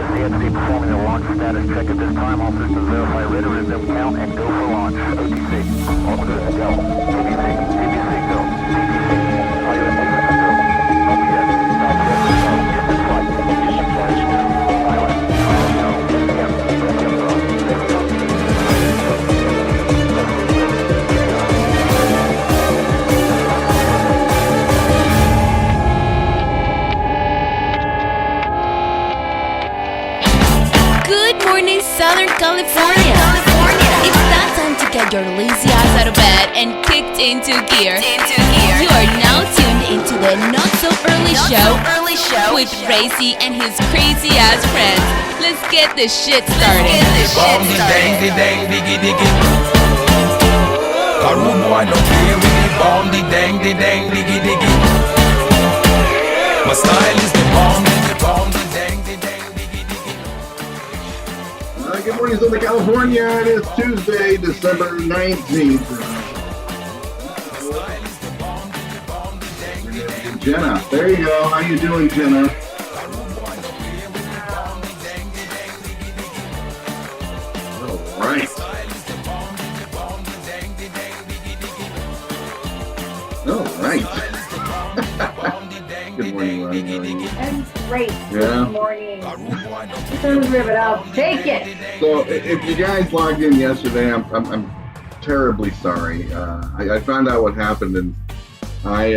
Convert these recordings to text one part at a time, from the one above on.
CFC performing a launch status check at this time. All systems verify ready to resume count and go for launch. OTC. All good to go. TBC. TBC go. TBC. Are you ready to go? Not yet. Not yet. Houston flight. Houston flight. Pilot. Go. Yep. Yep. Go. There we go. Good morning, Southern California. It's that time to get your lazy ass out of bed and kicked into gear. You are now tuned into the Not So Early Show with Racy and his crazy ass friends. Let's get this shit started. My style is the bomb, the bomb, the dang, the dang. Good morning, Southern California. It is Tuesday, December 19th. Jenna, there you go. How you doing, Jenna? All right. All right. Good morning, Ronnie. I'm great. Yeah. Good morning. I'll take it. So, if you guys logged in yesterday, I'm terribly sorry. I found out what happened, and I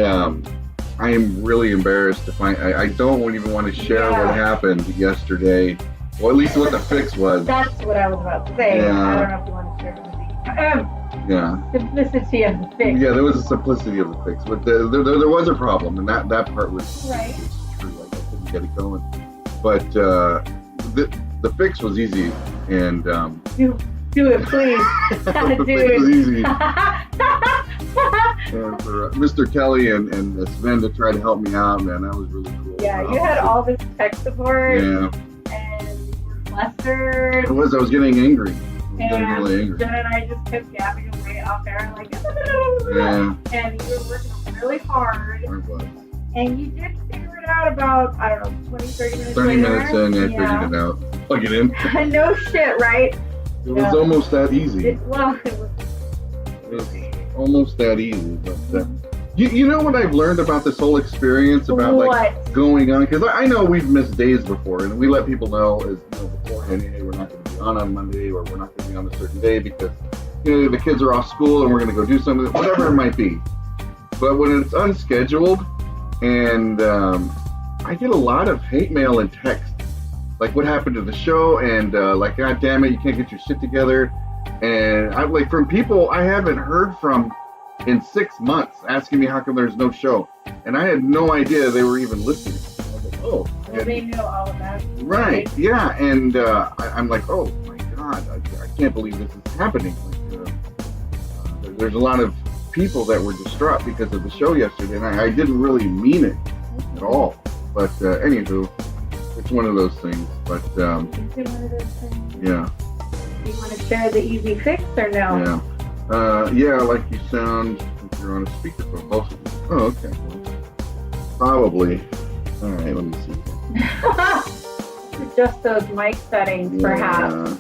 am really embarrassed to find. I don't even want to share what happened yesterday. Well, at least what the fix was. That's what I was about to say. Yeah. I don't know if you want to share with me. Yeah. Simplicity of the fix. Yeah, there was a simplicity of the fix, but there was a problem, and that part was Right. true. Like, I couldn't get it going, but the fix was easy, and Do it, please. the Do fix was it. easy. And for Mr. Kelly and Sven to try to help me out, man, that was really cool. Yeah, you had all this tech support, Yeah, and you were flustered. I was getting angry. I was getting And really angry. Jen and I just kept gabbing away out there, like, Yeah. and you were working really hard. I was. And you did figure it out about, I don't know, 20, 30 minutes 30 later. minutes in, I figured it out. Plug it in. No shit, right? It was almost that easy. It was. It was almost that easy. But you know what I've learned about this whole experience about like What? going on? Because I know we've missed days before, and we let people know as beforehand, hey, we're not going to be on Monday, or we're not going to be on a certain day because the kids are off school and we're going to go do something, whatever it might be. But when it's unscheduled, and I get a lot of hate mail and text, like what happened to the show, and like, God damn it, you can't get your shit together. And I'm like, from people I haven't heard from in 6 months, asking me how come there's no show, and I had no idea they were even listening. I was like, oh, Well, they knew all about it. right, yeah, and I'm like, oh my God, I can't believe this is happening. Like, there's a lot of people that were distraught because of the show yesterday, and I didn't really mean it at all. But anywho, it's one of those things. But Is it one of those things? yeah. You want to share the easy fix or no? Yeah, like you sound like you're on a speakerphone, both of you. Oh, okay. Probably. All right, let me see. Just those mic settings, perhaps.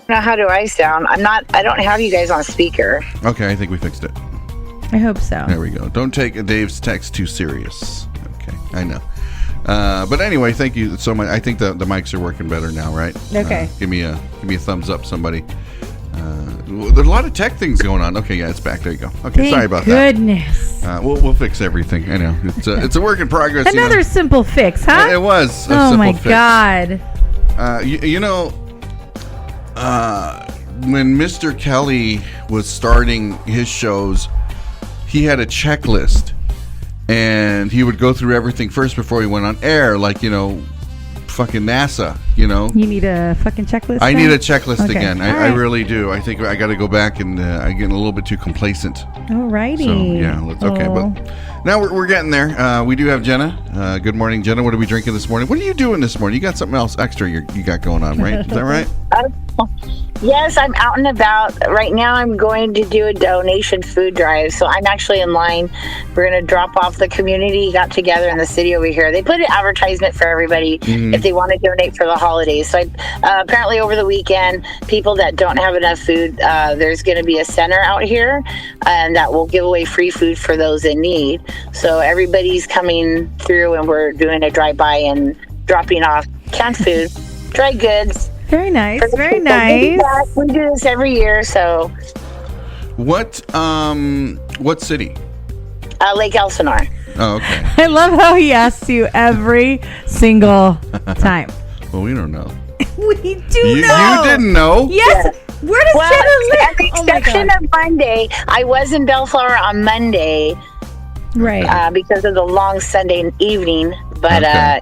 Now, how do I sound? I don't have you guys on speaker. Okay, I think we fixed it. I hope so. There we go. Don't take Dave's text too serious. Okay, I know. But anyway, thank you so much. I think the mics are working better now, right? Okay. Give me a thumbs up, somebody. There's a lot of tech things going on. Okay, yeah, it's back. There you go. Okay, Thank sorry about goodness. that. We'll fix everything. I know it's a work in progress. Another simple fix, huh? It was. Oh my fix. God. When Mr. Kelly was starting his shows, he had a checklist, and he would go through everything first before he went on air, like, fucking NASA. You know, You need a fucking checklist. I then? need a checklist Okay. again. All I right. really do. I think I got to go back and I'm getting a little bit too complacent. Alrighty. So yeah, let's okay. Oh. But now we're getting there. We do have Jenna. Good morning, Jenna. What are we drinking this morning? What are you doing this morning? You got something else extra you got going on, right? Is that right? Yes, I'm out and about. Right now, I'm going to do a donation food drive. So I'm actually in line. We're going to drop off the community got together in the city over here. They put an advertisement for everybody if they want to donate for the holidays. So apparently over the weekend, people that don't have enough food, there's going to be a center out here and that will give away free food for those in need. So everybody's coming through and we're doing a drive-by and dropping off canned food, dry goods. Very nice. for the Very people. nice. We do this every year, so What city? Lake Elsinore. Oh, okay. I love how he asks you every single time. Well, we don't know. We do You know. didn't know? Yes. Where does Well, Jenna live? at the Oh my exception God. of Monday, I was in Bellflower on Monday Right. because of the long Sunday evening. But Okay.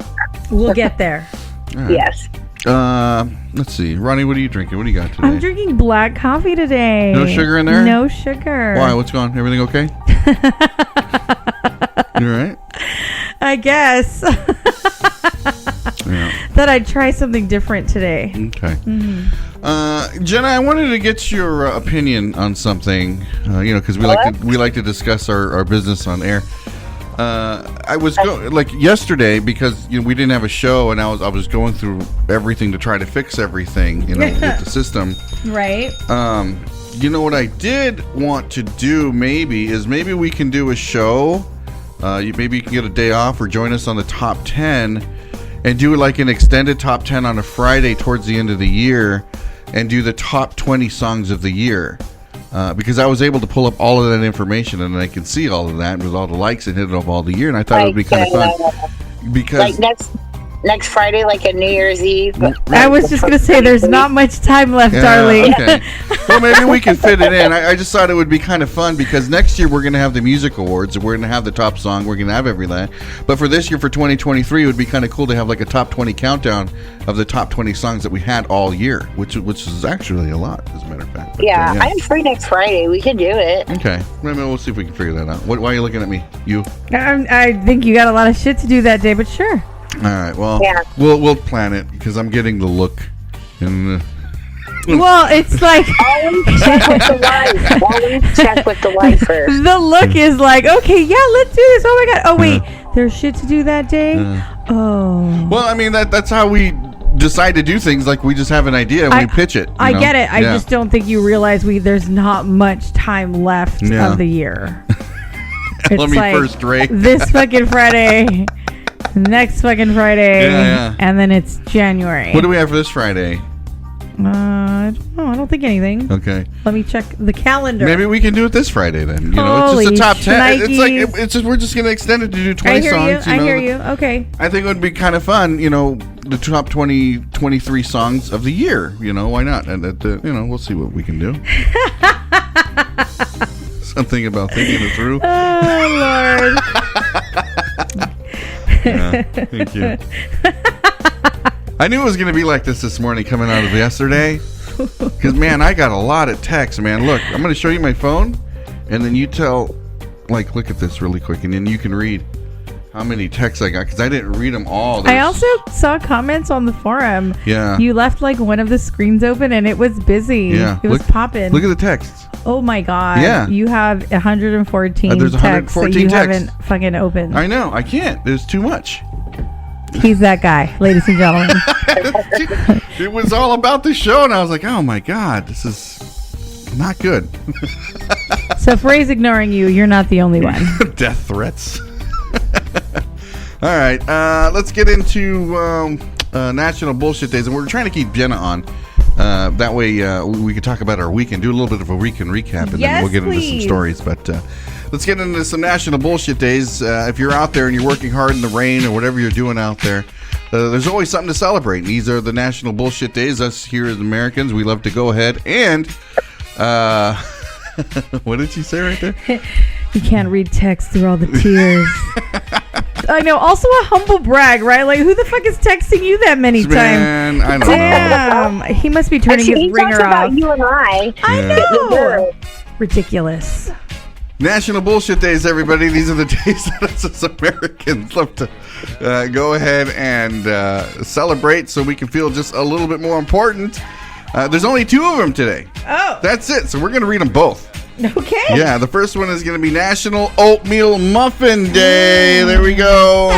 We'll get there. All right. yes, Let's see. Ronnie, what are you drinking? What do you got today? I'm drinking black coffee today. No sugar in there? No sugar. Why? What's going on? Everything okay? You all right? I guess. Yeah. Thought I'd try something different today. Okay. Jenna, I wanted to get your opinion on something. Because we like to discuss our business on air. I was like yesterday because we didn't have a show, and I was going through everything to try to fix everything, with the system. Right. What I did want to do maybe we can do a show. Maybe you can get a day off or join us on the top 10 and do like an extended top 10 on a Friday towards the end of the year and do the top 20 songs of the year. Because I was able to pull up all of that information and I can see all of that with all the likes and hit it off all the year, and I thought it would be kind of fun. Because like next Friday, like a New Year's Eve. I was just gonna say there's not much time left, yeah, darling. okay. Well, maybe we can fit it in. I just thought it would be kind of fun because next year we're going to have the music awards. We're going to have the top song. We're going to have everything. But for this year, for 2023, it would be kind of cool to have like a top 20 countdown of the top 20 songs that we had all year, which is actually a lot, as a matter of fact. But, Yeah, I'm free next Friday. We can do it. Okay. Maybe we'll see if we can figure that out. Why are you looking at me? You? I think you got a lot of shit to do that day, but sure. All right. Well, Yeah. we'll plan it because I'm getting the look. And Well, it's like Always check with the wife. Always check with the wife first. the look is like, okay, yeah, let's do this. Oh my God. Oh wait, there's shit to do that day. Oh. well, I mean that's how we decide to do things. Like we just have an idea and we pitch it. I get it. I Yeah. just don't think you realize there's not much time left Yeah. of the year. Let me first, Ray. This fucking Friday, next fucking Friday, Yeah. and then it's January. What do we have for this Friday? I don't know. I don't think anything. Okay. Let me check the calendar. Maybe we can do it this Friday then. It's Holy just a top 10. It's like shnikes. it's just we're just gonna extend it to do 20 I hear songs. you. I hear you. Okay. I think it would be kind of fun. The top 23 songs of the year. Why not? And we'll see what we can do. Something about thinking it through. Oh Lord. Yeah, thank you. I knew it was going to be like this morning coming out of yesterday. Because, man, I got a lot of texts, man. Look, I'm going to show you my phone. And then you look at this really quick. And then you can read how many texts I got. Because I didn't read them all. I also saw comments on the forum. Yeah. You left like one of the screens open and it was busy. Yeah. It was popping. Look at the texts. Oh my God. Yeah. You have 114 There's texts that 114 you texts. haven't fucking opened. I know. I can't. There's too much. He's that guy, ladies and gentlemen. It was all about the show. And I was like, oh, my God. This is not good. So if Ray's ignoring you, you're not the only one. Death threats. All right, let's get into National Bullshit Days, and we're trying to keep Jenna on. That way, we can talk about our weekend, do a little bit of a weekend recap, and then we'll get into some stories. But let's get into some National Bullshit Days. If you're out there and you're working hard in the rain or whatever you're doing out there, there's always something to celebrate. These are the National Bullshit Days. Us here as Americans, we love to go ahead and what did she say right there? You can't read text through all the tears. I know. Also a humble brag, right? Like, who the fuck is texting you that many times? Man, I don't know. Damn. He must be turning Actually, his he talks ringer about off. you and I. I know. Ridiculous. National Bullshit Days, everybody. These are the days that us as Americans love to go ahead and celebrate so we can feel just a little bit more important. There's only 2 of them today. Oh. That's it. So we're going to read them both. Okay. Yeah, the first one is going to be National Oatmeal Muffin Day. There we go.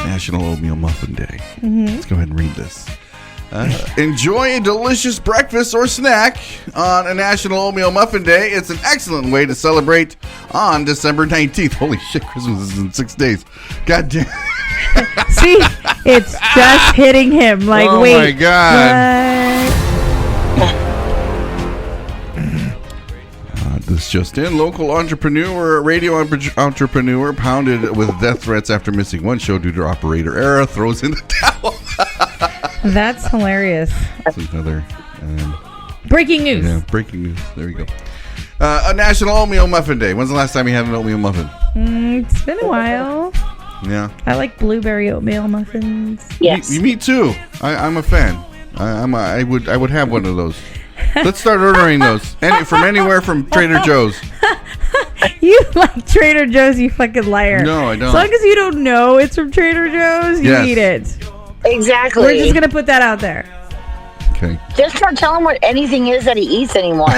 National Oatmeal Muffin Day. Let's go ahead and read this. Enjoy a delicious breakfast or snack on a National Oatmeal Muffin Day. It's an excellent way to celebrate on December 19th. Holy shit, Christmas is in 6 days. God damn. See, it's just hitting him. Like, Oh, wait. my God. This just in, local entrepreneur, radio entrepreneur, pounded with death threats after missing one show due to operator error, throws in the towel. That's hilarious. That's another Breaking news. yeah, breaking news. There we go. A National Oatmeal Muffin Day. When's the last time you had an oatmeal muffin? It's been a while. Yeah. I like blueberry oatmeal muffins. Yes. Me too. I'm a fan. I would have one of those. Let's start ordering those. From anywhere from Trader Joe's. You like Trader Joe's, you fucking liar. No, I don't. As long as you don't know it's from Trader Joe's, you Yes. eat it. Exactly. We're just going to put that out there. Okay. Just don't tell him what anything is that he eats anymore.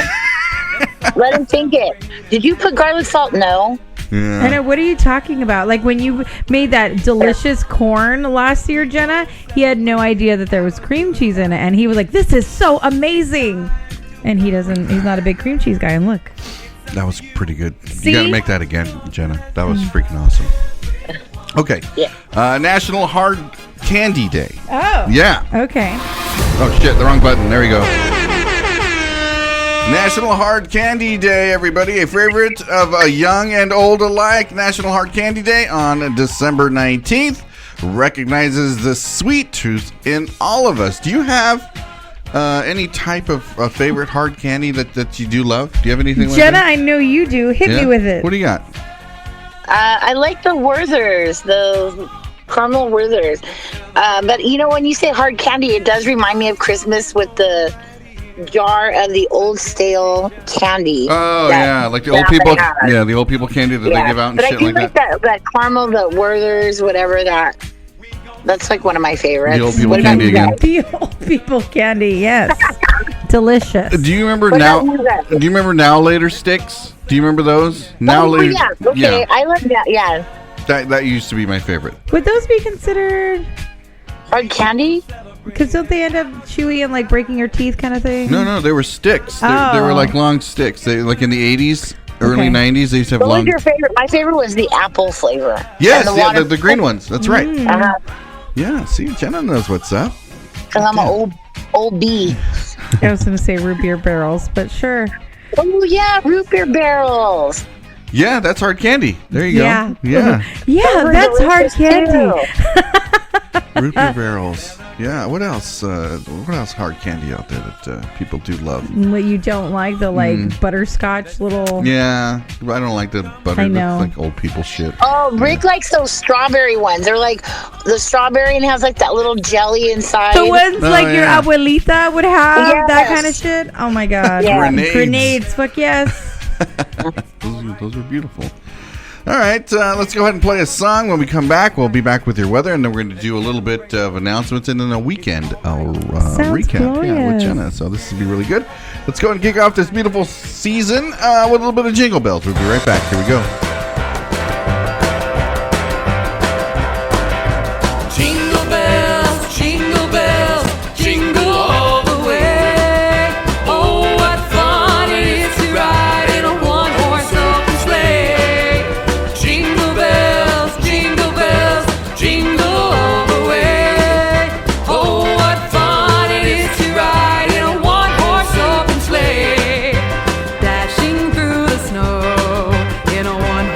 Let him think it. Did you put garlic salt? No. Yeah. I know. What are you talking about? Like when you made that delicious corn last year, Jenna, he had no idea that there was cream cheese in it. And he was like, this is so amazing. And he's not a big cream cheese guy. And look. That was pretty good. See? You got to make that again, Jenna. That was freaking awesome. Okay. Yeah. National Hard Candy Day. Oh. Yeah. Okay. Oh, shit. The wrong button. There we go. National Hard Candy Day, everybody. A favorite of young and old alike. National Hard Candy Day on December 19th recognizes the sweet tooth in all of us. Do you have any type of favorite hard candy that you do love? Do you have anything like Jenna, that? I know you do. Hit me with it. What do you got? I like the Werthers, the caramel Werthers. But you know, when you say hard candy, it does remind me of Christmas with the jar of the old stale candy. Oh, yeah, like the old that people. they have. Yeah, the old people candy that they give out and but shit I do like that. that caramel, the Werthers, whatever that. That's like one of my favorites. The old people What about candy you again. guys? The old people candy, yes. Delicious. Do you remember What now? about you guys? Do you remember Now Later sticks? Do you remember those? Now Oh, Later. yeah. Okay, I love that. Yeah. That used to be my favorite. Would those be considered? Hard candy? Because don't they end up chewy and like breaking your teeth kind of thing? No, they were sticks. They were Oh. like long sticks. They like in the 80s, early Okay. '90s. They used to have What was long. your favorite? My favorite was the apple flavor. Yes, And yeah, the green ones. That's right. Uh-huh. Yeah, see, Jenna knows what's up. Because I'm an old bee. I was going to say root beer barrels, but sure. Oh, yeah, root beer barrels. Yeah, that's hard candy. There you Yeah. go. Yeah, Yeah, Those that's are hard delicious, candy. too. root beer barrels. Yeah, what else? What else hard candy out there that people do love? What you don't like, the like butterscotch little. Yeah, I don't like the butter. I know. That's like old people shit. Oh, Rick likes those strawberry ones. They're like the strawberry and has like that little jelly inside. The ones Oh, like your yeah. abuelita would have, that Yes. kind of shit. Oh my god. Yeah. Grenades. Fuck yes. Those are beautiful. All right, let's go ahead and play a song. When we come back, we'll be back with your weather, and then we're going to do a little bit of announcements and then a weekend recap. Yeah, with glorious. Jenna. So this will be really good. Let's go ahead and kick off this beautiful season with a little bit of Jingle Bells. We'll be right back. Here we go. Jingle bells, jingle all the way. Oh, what fun it is to ride in a one-horse open sleigh. Jingle bells, jingle all the way. Oh, what fun it is to ride in a one-horse open sleigh. Dashing through the snow in a one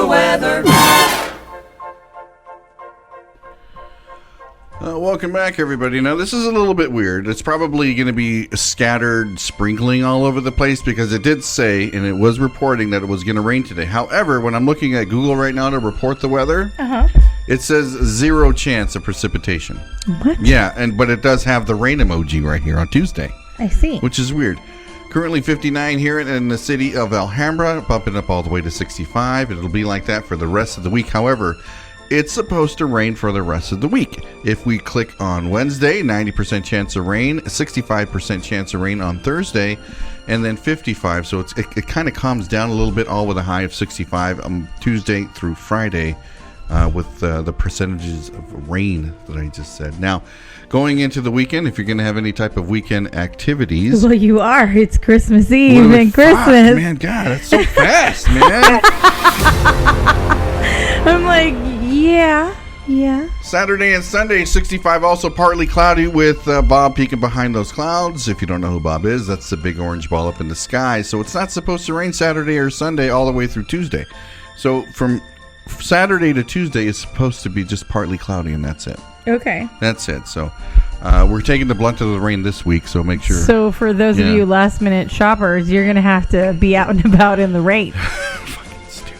weather. Welcome back, everybody. Now, this is a little bit weird. It's probably going to be scattered sprinkling all over the place because it did say, and it was reporting that it was going to rain today. However, when I'm looking at Google right now to report the weather, it says 0 chance of precipitation. What? Yeah, but it does have the rain emoji right here on Tuesday. I see. Which is weird. Currently 59 here in the city of Alhambra, bumping up all the way to 65. It'll be like that for the rest of the week. However, it's supposed to rain for the rest of the week. If we click on Wednesday, 90% chance of rain, 65% chance of rain on Thursday, and then 55. So it kind of calms down a little bit, all with a high of 65 Tuesday through Friday with the percentages of rain that I just said. Now, going into the weekend, if you're going to have any type of weekend activities. Well, you are. It's Christmas Eve Well, and fuck, Christmas. Man, God, that's so fast, man. I'm like, yeah. Saturday and Sunday, 65, also partly cloudy with Bob peeking behind those clouds. If you don't know who Bob is, that's the big orange ball up in the sky. So it's not supposed to rain Saturday or Sunday all the way through Tuesday. So from Saturday to Tuesday is supposed to be just partly cloudy, and that's it. Okay. That's it. So we're taking the blunt of the rain this week, so make sure. So for those of you last-minute shoppers, you're going to have to be out and about in the rain.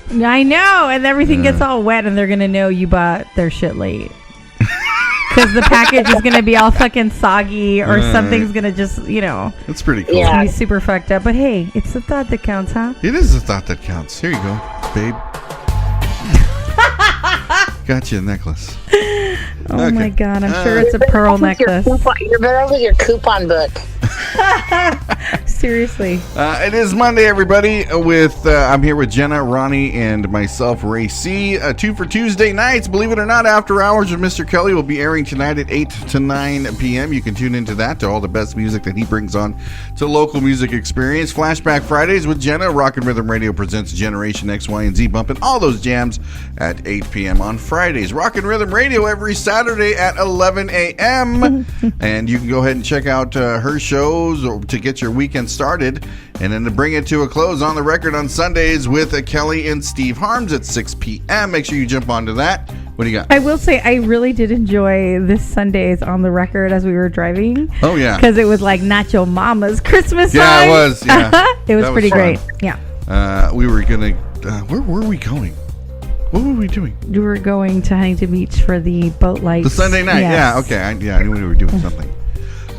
I know, and everything gets all wet, and they're going to know you bought their shit late. Because the package is going to be all fucking soggy, or something's going to just, That's pretty cool. It's going to be super fucked up. But hey, it's the thought that counts, huh? It is the thought that counts. Here you go, babe. Got you a necklace. Oh my God, I'm sure it's a pearl necklace. You're better with your coupon book. Seriously. It is Monday, everybody. I'm here with Jenna, Ronnie, and myself, Ray C. 2 for Tuesday nights. Believe it or not, After Hours with Mr. Kelly will be airing tonight at 8 to 9 p.m. You can tune into that to all the best music that he brings on to local music experience. Flashback Fridays with Jenna. Rock and Rhythm Radio presents Generation X, Y, and Z, bumping all those jams at 8 p.m. on Fridays. Rock and Rhythm Radio every Saturday at 11 a.m. And you can go ahead and check out her shows to get your weekend started, and then to bring it to a close on the record on Sundays with Kelly and Steve Harms at 6 p.m. Make sure you jump onto that. What do you got? I will say I really did enjoy this Sunday's on the record as we were driving. Oh, yeah. Because it was like Nacho Mama's Christmas song. Yeah, it was. Yeah. It was pretty fun. great. Yeah. We were going to... where were we going? What were we doing? We were going to Huntington Beach for the boat lights. The Sunday night. Yes. Yeah, okay. I knew we were doing something.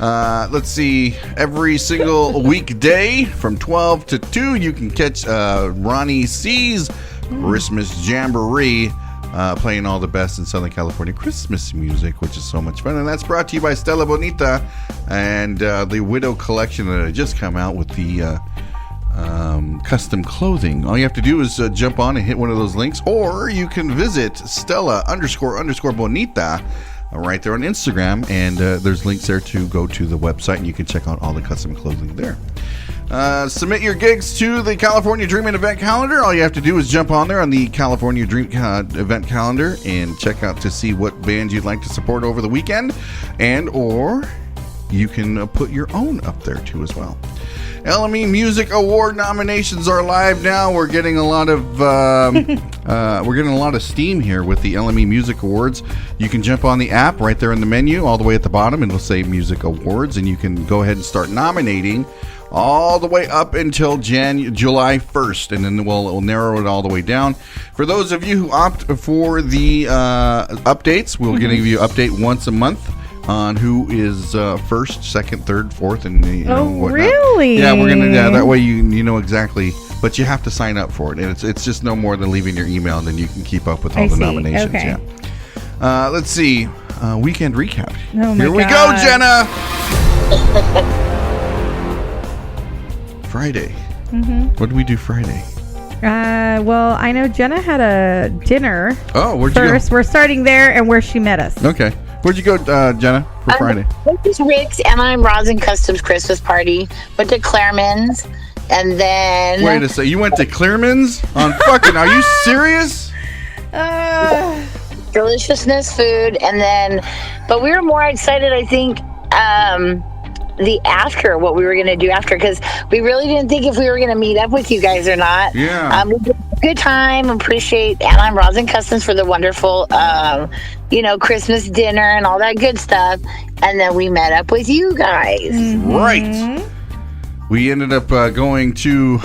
Let's see. Every single weekday from 12 to 2, you can catch Ronnie C's Christmas Jamboree, playing all the best in Southern California Christmas music, which is so much fun. And that's brought to you by Stella Bonita and the Widow Collection that had just come out with the custom clothing. All you have to do is jump on and hit one of those links, or you can visit Stella__Bonita right there on Instagram, and there's links there to go to the website, and you can check out all the custom clothing there. Submit your gigs to the California Dreamin' event calendar. All you have to do is jump on there on the California Dream event calendar and check out to see what bands you'd like to support over the weekend, and or you can put your own up there too as well. LME Music Award nominations are live now. We're getting a lot of steam here with the LME Music Awards. You can jump on the app right there in the menu, all the way at the bottom, and it'll say Music Awards, and you can go ahead and start nominating all the way up until July 1st, and then we'll narrow it all the way down. For those of you who opt for the updates, we're going to give you an update once a month on who is first, second, third, fourth, and whatnot. Really? Yeah, we're gonna. Yeah, that way you know exactly. But you have to sign up for it, and it's just no more than leaving your email, and then you can keep up with all the nominations. Okay. Yeah. Let's see. Weekend recap. Oh my Here we go, Jenna. Friday. What did we do Friday? Well, I know Jenna had a dinner. Oh, where'd you first? We're starting there and where she met us. Okay. Where'd you go, Jenna, for Friday? This is Rick's M&I'm Rosin Customs Christmas party. Went to Claremon's, and then... Wait a second. You went to Clearman's on fucking... Are you serious? Deliciousness food, and then... But we were more excited, I think, what we were going to do after, because we really didn't think if we were going to meet up with you guys or not. Yeah. We did Good time. Appreciate Alan Rosin Customs for the wonderful, Christmas dinner and all that good stuff. And then we met up with you guys. Mm-hmm. Right. We ended up going to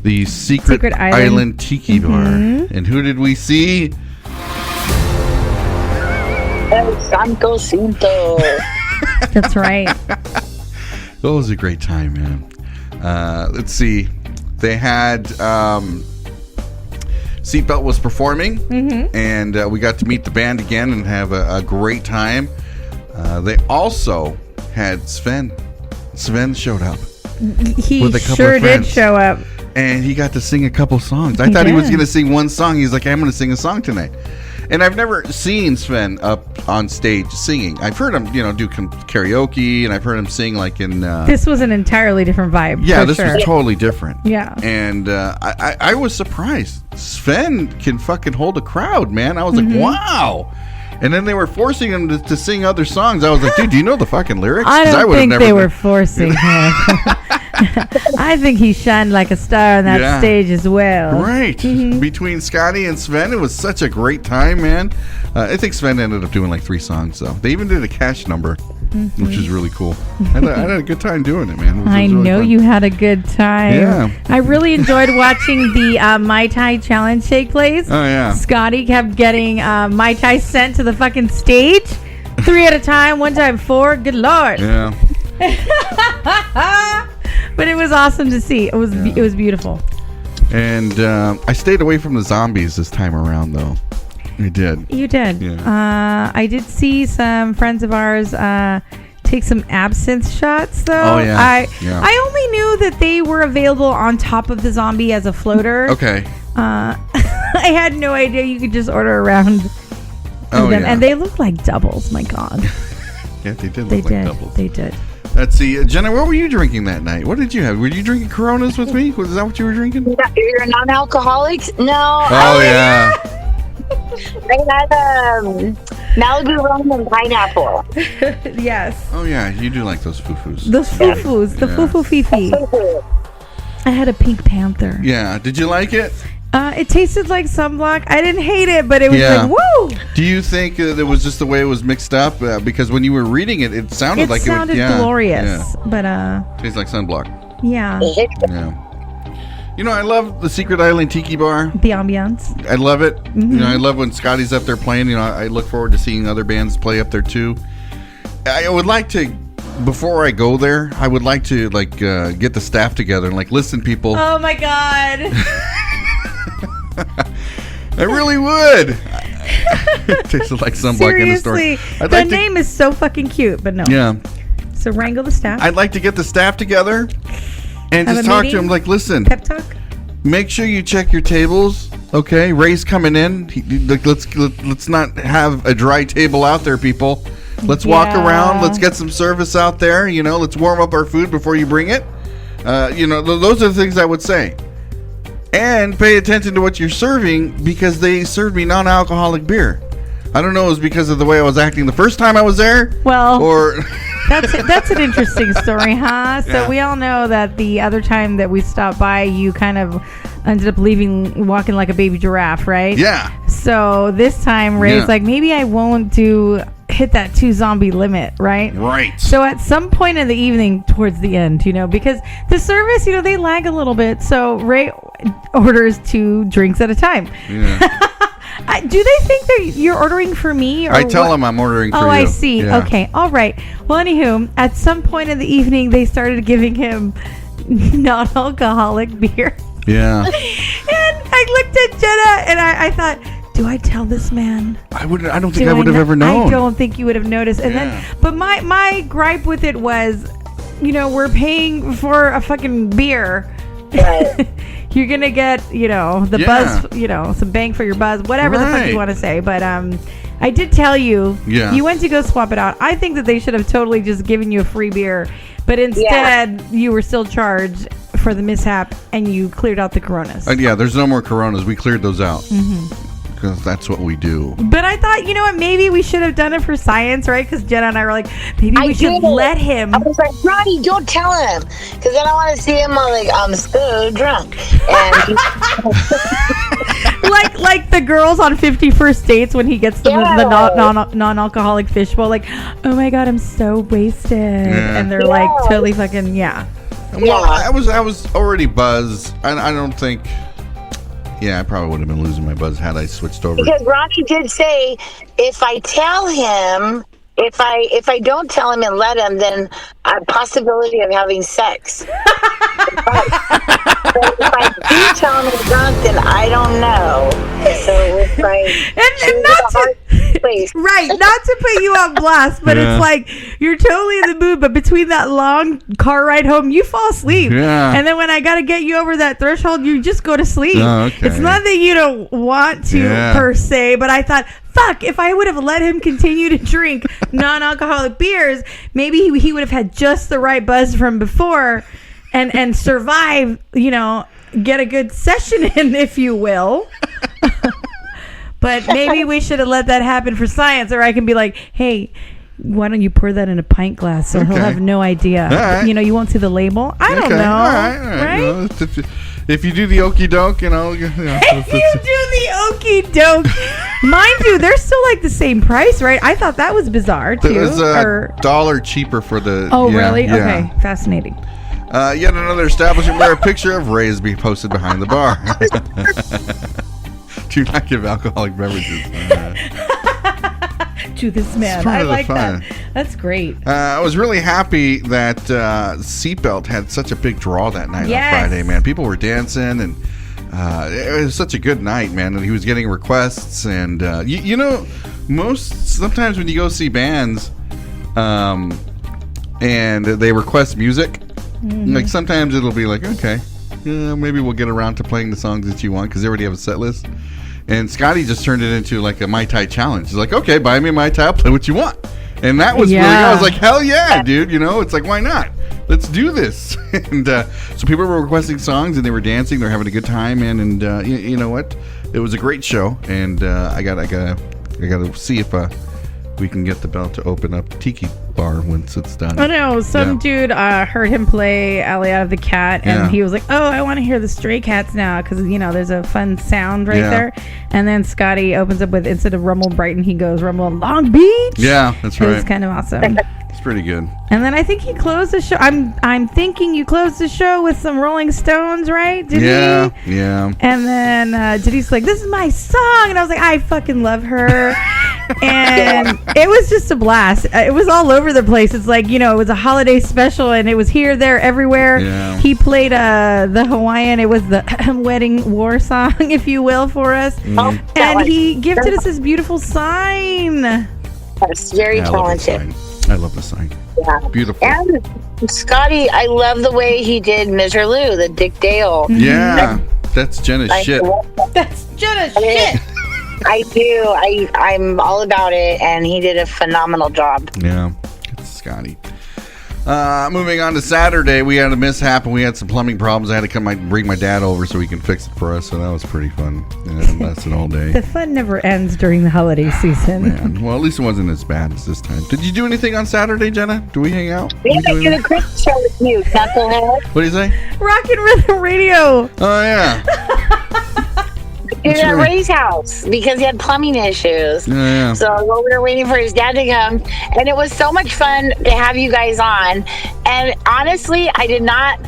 the Secret Island Tiki Bar. And who did we see? El Santo Cinto. That's right. That was a great time, man. Let's see. They had SEATBELT was performing, and we got to meet the band again and have a great time. They also had Sven. Sven showed up. He with a couple sure of did friends. show up. And he got to sing a couple songs. I He thought he was did. going to sing one song. He's like, I'm going to sing a song tonight. And I've never seen Sven up on stage singing. I've heard him, do karaoke, and I've heard him sing like in... This was an entirely different vibe. yeah, for this sure. was totally different. Yeah. And I was surprised. Sven can fucking hold a crowd, man. I was like, wow. And then they were forcing him to sing other songs. I was like, dude, do you know the fucking lyrics? I 'Cause don't would've think never they been- were forcing him. I think he shined like a star on that Yeah. stage as well. Right. Between Scotty and Sven, it was such a great time, man. I think Sven ended up doing like 3 songs, though. They even did a cash number, which is really cool. I had a good time doing it, man. It was I really know fun. you had a good time. Yeah. I really enjoyed watching the Mai Tai challenge take place. Oh, yeah. Scotty kept getting Mai Tai sent to the fucking stage. 3 at a time, one time 4. Good Lord. Yeah. But it was awesome to see. It was beautiful. And I stayed away from the zombies this time around, though. I did. You did. Yeah. I did see some friends of ours take some absinthe shots, though. Oh, yeah. I only knew that they were available on top of the zombie as a floater. Okay. I had no idea you could just order around Oh, them. yeah. And they look like doubles. My God. Yeah, they did They look like did. doubles. They did. Let's see. Jenna, what were you drinking that night? What did you have? Were you drinking Coronas with me? Was that what you were drinking? You're a non-alcoholic? No. Oh, yeah. I had Malibu rum and pineapple. Yes. Oh, yeah. You do like those foo-foos. Those foo-foos. The Yeah. foo-foo fifi. I had a Pink Panther. Yeah. Did you like it? It tasted like sunblock. I didn't hate it, but it was Yeah. like, woo! Do you think it was just the way it was mixed up? Because when you were reading it, it sounded It like sounded it would, yeah, glorious. But, Yeah. Tastes like sunblock. yeah. Yeah. I love the Secret Island Tiki Bar. The ambiance. I love it. I love when Scotty's up there playing. I look forward to seeing other bands play up there too. I would like to, before I go there, I would like to get the staff together and listen, people. Oh, my God. I really would. It tasted like sunblock in the store. Seriously. The name is so fucking cute, but no. Yeah. So wrangle the staff. I'd like to get the staff together and Have just a talk to meeting? them. Listen, Pep talk. make sure you check your tables. Okay, Ray's coming in. Let's not have a dry table out there, people. Let's walk Yeah. around. Let's get some service out there. Let's warm up our food before you bring it. Those are the things I would say. And pay attention to what you're serving, because they served me non-alcoholic beer. I don't know if it was because of the way I was acting the first time I was there. Well, Or that's an interesting story, huh? So Yeah. we all know that the other time that we stopped by, you kind of ended up walking like a baby giraffe, right? yeah. So this time, Ray's Yeah. like, maybe I won't hit that 2 zombie limit, right? Right. So at some point in the evening, towards the end, because the service, they lag a little bit. So Ray orders 2 drinks at a time. Yeah. Do they think that you're ordering for me? Or I tell what? them I'm ordering for you. Oh, I see. Yeah. Okay. All right. Well, anywho, at some point in the evening, they started giving him non-alcoholic beer. Yeah. And I looked at Jenna and I thought, do I tell this man? I don't think I would have ever known. I don't think you would have noticed. And Yeah. then, but my gripe with it was, we're paying for a fucking beer. Right. You're gonna get, the Yeah. buzz, some bang for your buzz, whatever the fuck Right. you want to say. But I did tell you, Yeah. you went to go swap it out. I think that they should have totally just given you a free beer, but instead you were still charged for the mishap and you cleared out the Coronas. Yeah, there's no more Coronas. We cleared those out. because that's what we do. But I thought, you know what? Maybe we should have done it for science, right? Because Jenna and I were like, maybe we should let him. I was like, Ronnie, don't tell him, because then I want to see him like I'm so drunk. And like the girls on 51st Dates when he gets the non-alcoholic fishbowl, like, oh my god, I'm so wasted, and they're like totally fucking Well, I was already buzzed. I don't think. Yeah, I probably would have been losing my buzz had I switched over. Because Ronnie did say, if I tell him, if I don't tell him and let him, then a possibility of having sex. If I do tell him he's drunk, then I don't know. So it's like, and not to put you on blast, but it's like you're totally in the mood, but between that long car ride home, you fall asleep. And then when I got to get you over that threshold, you just go to sleep. It's not that you don't want to per se, but I thought, fuck, if I would have let him continue to drink non-alcoholic beers, maybe he would have had just the right buzz from before and survive, get a good session in, if you will. But maybe we should have let that happen for science, or I can be like, hey, why don't you pour that in a pint glass so he'll have no idea. Right. You won't see the label. I don't know. All right? If you do the okey doke, if you do the okey doke, mind you, they're still like the same price, right? I thought that was bizarre too. It was $1 cheaper for the. Oh, really? Yeah. Okay, fascinating. Yet another establishment where a picture of Ray is being posted behind the bar. Do not give alcoholic beverages. To this man. I like that. That's great. I was really happy that SEATBELT had such a big draw that night on Friday, man. People were dancing, and it was such a good night, man. And he was getting requests, and sometimes when you go see bands and they request music, like sometimes it'll be like, okay, maybe we'll get around to playing the songs that you want because they already have a set list. And Scotty just turned it into like a Mai Tai challenge. He's like, okay, buy me a Mai Tai, I'll play what you want. And that was really good. I was like, hell yeah, dude. It's like, why not? Let's do this. And so people were requesting songs and they were dancing. They were having a good time. And you know what? It was a great show. And I gotta see if we can get the belt to open up the Tiki Bar once it's done. I know. Some dude heard him play Alley Out of the Cat, and he was like, oh, I want to hear the Stray Cats now, because, there's a fun sound right there. And then Scotty opens up with, instead of Rumble Brighton, he goes Rumble Long Beach. Yeah, that's right. It was kind of awesome. It's pretty good. And then I think he closed the show. I'm thinking you closed the show with some Rolling Stones, right? Did he? Yeah. And then Denise like, this is my song. And I was like, I fucking love her. And it was just a blast. It was all over the place. It's like, it was a holiday special, and it was here, there, everywhere. Yeah. He played the Hawaiian. It was the wedding war song, if you will, for us. And he gifted us this beautiful sign. That's very talented. I love the sign. Yeah. Beautiful. And Scotty, I love the way he did Mr. Lou, the Dick Dale. Yeah. That's Jenna's shit. That's Jenna's shit. I do. I'm all about it, and he did a phenomenal job. Yeah. It's Scotty. Moving on to Saturday, we had a mishap and we had some plumbing problems. I had to bring my dad over so he can fix it for us. So that was pretty fun. It lasted all day. The fun never ends during the holiday season. Man. Well, at least it wasn't as bad as this time. Did you do anything on Saturday, Jenna? Do we hang out? Yeah, I did a great show with you, Knucklehead. What do you say? Rock and Rhythm Radio. Oh, yeah. At Ray's house because he had plumbing issues. Yeah. So we were waiting for his dad to come, and it was so much fun to have you guys on. And honestly, I did not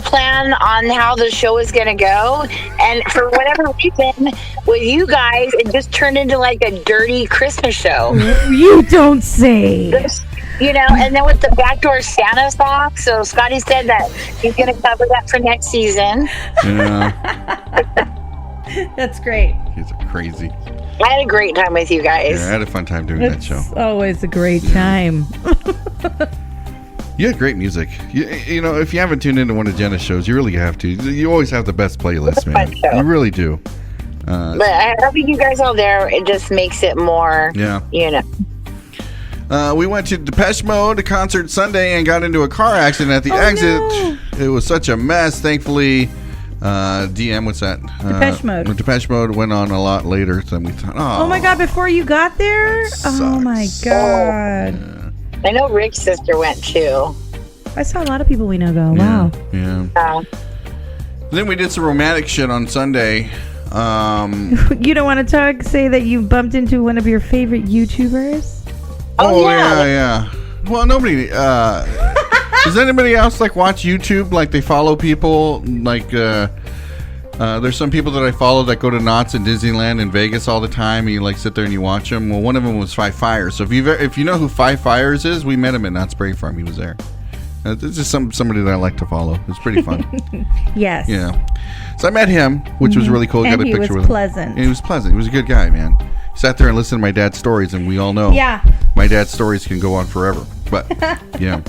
plan on how the show was going to go, and for whatever reason, with you guys, it just turned into like a dirty Christmas show. You don't say. And then with the backdoor Santa song, so Scotty said that he's going to cover that for next season. Yeah. That's great. He's crazy. I had a great time with you guys. Yeah, I had a fun time doing that show. Always a great time. You had great music. If you haven't tuned into one of Jenna's shows, you really have to. You always have the best playlist, man. You really do. But having you guys all there, it just makes it more, We went to Depeche Mode concert Sunday and got into a car accident at the exit. No. It was such a mess. Thankfully, DM, what's that? Depeche Mode. Depeche Mode went on a lot later than we thought. Oh my God! Before you got there? Oh my God! I know Rick's sister went too. I saw a lot of people we know go. Wow. Yeah. Then we did some romantic shit on Sunday. You don't want to say that you bumped into one of your favorite YouTubers? Oh, yeah. Well, nobody. Does anybody else like watch YouTube? Like they follow people? Like there's some people that I follow that go to Knott's and Disneyland in Vegas all the time. And you like sit there and you watch them. Well, one of them was Five Fires. So if you know who Five Fires is, we met him at Knott's Berry Farm. He was there. It's just somebody that I like to follow. It's pretty fun. Yes. Yeah. So I met him, which was really cool. And got a he picture was with pleasant. him. And he was pleasant. He was a good guy, man. He sat there and listened to my dad's stories, and we all know my dad's stories can go on forever. But, yeah.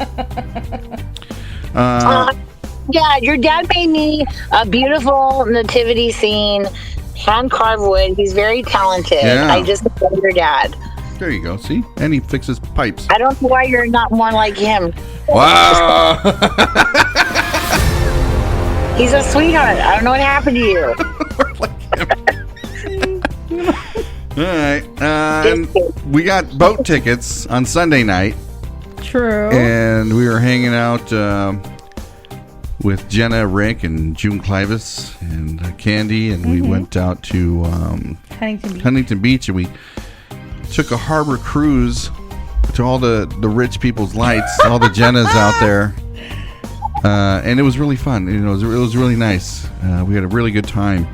Yeah, your dad made me a beautiful nativity scene, hand-carved wood. He's very talented. Yeah. I just love your dad. There you go. See? And he fixes pipes. I don't know why you're not more like him. Wow. He's a sweetheart. I don't know what happened to you. All right. And we got boat tickets on Sunday night. True. And we were hanging out with Jenna, Rick, and June Clivis and Candy. And we went out to Huntington Beach. And we took a harbor cruise to all the rich people's lights, all the Jennas out there. And it was really fun. You know, it was really nice. We had a really good time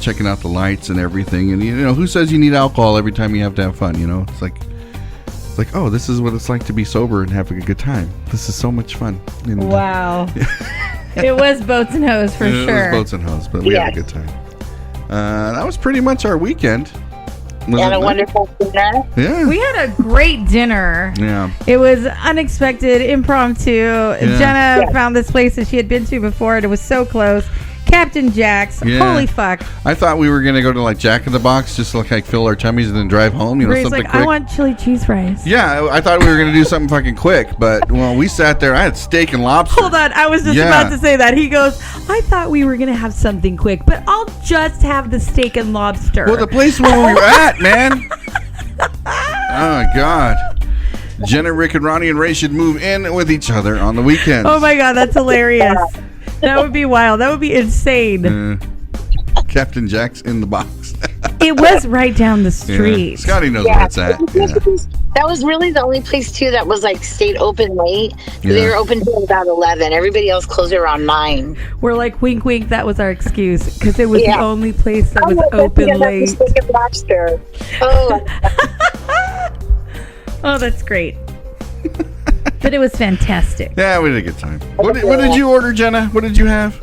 checking out the lights and everything. And you know, who says you need alcohol every time you have to have fun? You know, it's like, oh, this is what it's like to be sober and having a good time. This is so much fun. And, wow. It was boats and hoes for sure. It was boats and hoes, but we had a good time. That was pretty much our weekend. And a wonderful dinner. Yeah. We had a great dinner. Yeah. It was unexpected, impromptu. Jenna found this place that she had been to before, and it was so close. Captain Jack's. Yeah. Holy fuck. I thought we were going to go to like Jack in the Box just to like fill our tummies and then drive home. You know, Ray's something like, quick. I want chili cheese fries. Yeah, I thought we were going to do something fucking quick, but well, we sat there. I had steak and lobster. Hold on, I was just about to say that. He goes, I thought we were going to have something quick, but I'll just have the steak and lobster. Well, the place where we were at, man. Oh, God. Jenna, Rick, and Ronnie and Ray should move in with each other on the weekends. Oh, my God, that's hilarious. That would be wild. That would be insane. Captain Jack's in the box. It was right down the street. Yeah. Scotty knows where it's at. Yeah. That was really the only place too that was like stayed open late. They were open till about 11. Everybody else closed around 9. We're like, wink, wink. That was our excuse because it was the only place that was open late. Lobster. Oh. Oh, that's great. But it was fantastic. Yeah, we had a good time. What did you order, Jenna? What did you have?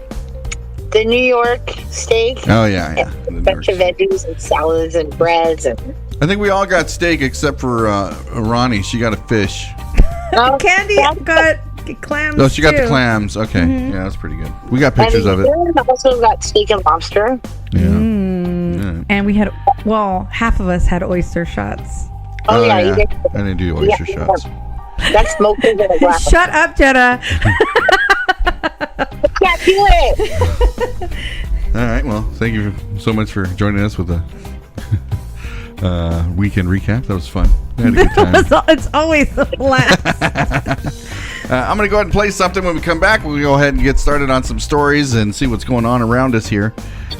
The New York steak. Oh, yeah. A bunch of veggies and salads and breads. And I think we all got steak except for Ronnie. She got a fish. Candy got clams. Oh, she got too. the clams. Okay. Yeah, that's pretty good. We got pictures of it. Also got steak and lobster. Yeah. And we had, half of us had oyster shots. Oh, yeah. You did. I didn't do oyster shots. That's smoking in a glass. Shut up, Jenna. I can't do it. All right. Well, thank you so much for joining us with the weekend recap. That was fun. We had a good time. It's always the last. I'm going to go ahead and play something. When we come back, we'll go ahead and get started on some stories and see what's going on around us here.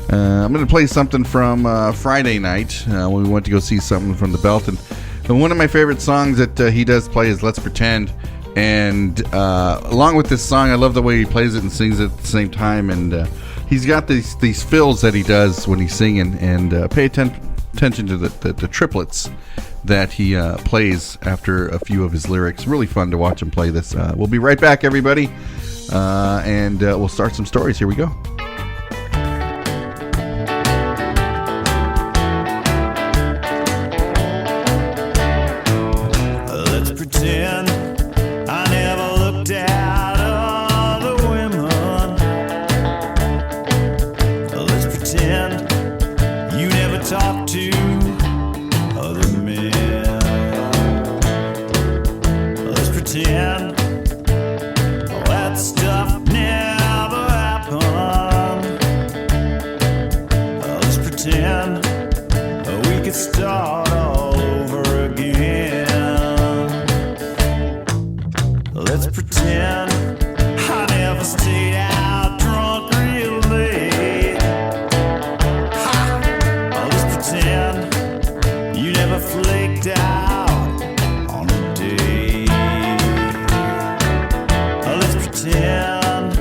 I'm going to play something from Friday night when we went to go see something from the Belt. And one of my favorite songs that he does play is Let's Pretend. And along with this song, I love the way he plays it and sings it at the same time. And he's got these fills that he does when he's singing. And pay attention to the triplets that he plays after a few of his lyrics. Really fun to watch him play this. We'll be right back, everybody. And we'll start some stories. Here we go. Let's pretend I never looked at other women. Let's pretend you never talked to other men. Let's pretend that stuff never happened. pretend we could start all over again. Let's pretend I never stayed out drunk real late. Let's pretend you never flaked out on a date. Let's pretend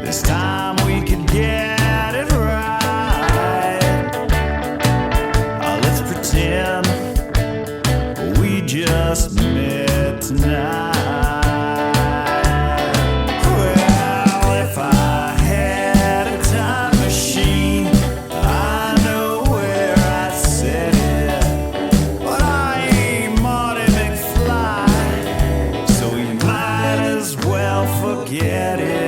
this time we can get it right. Let's pretend we just met tonight. Well, if I had a time machine, I know where I'd set it. But I ain't Marty McFly, so you might as well forget it.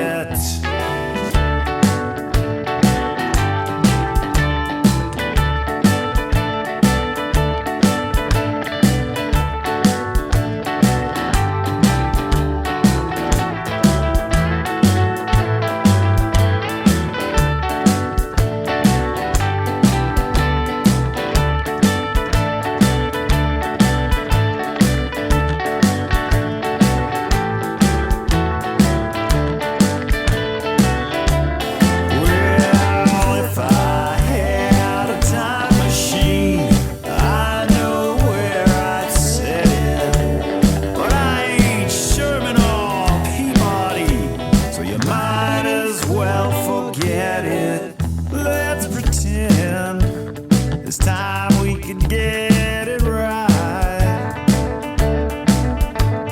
Well, if I had a time machine, I know where I'd set it. But I ain't Sherman or Peabody, so you might as well forget it. Let's pretend this time we can get it right.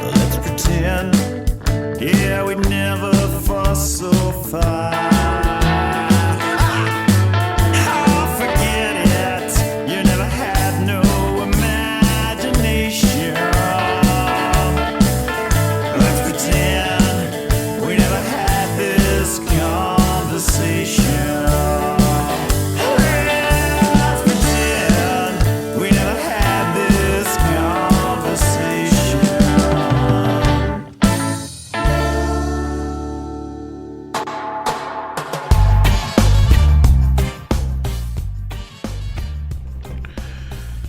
Let's pretend, yeah, we never fuss or fight. Oh, forget it, you never had no imagination. Let's pretend we never had this conversation. Let's pretend we never had this conversation.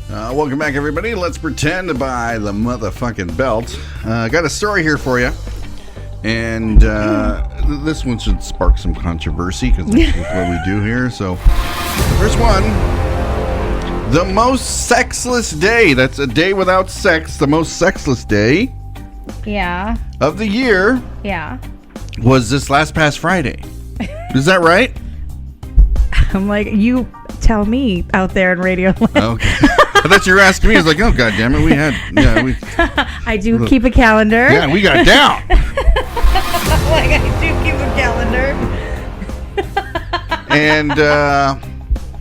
Welcome back, everybody. Let's pretend by the motherfucking belt. Got a story here for you, and this one should spark some controversy because that's what we do here. So, the first one: the most sexless day. That's a day without sex. The most sexless day Yeah. of the year Yeah. was this past Friday. Is that right? I'm like, you tell me out there in Radio Land. Okay. I thought you were asking me. I was like, oh, God damn it. We had, I do keep a calendar. yeah, we got it down. Like, I do keep a calendar. And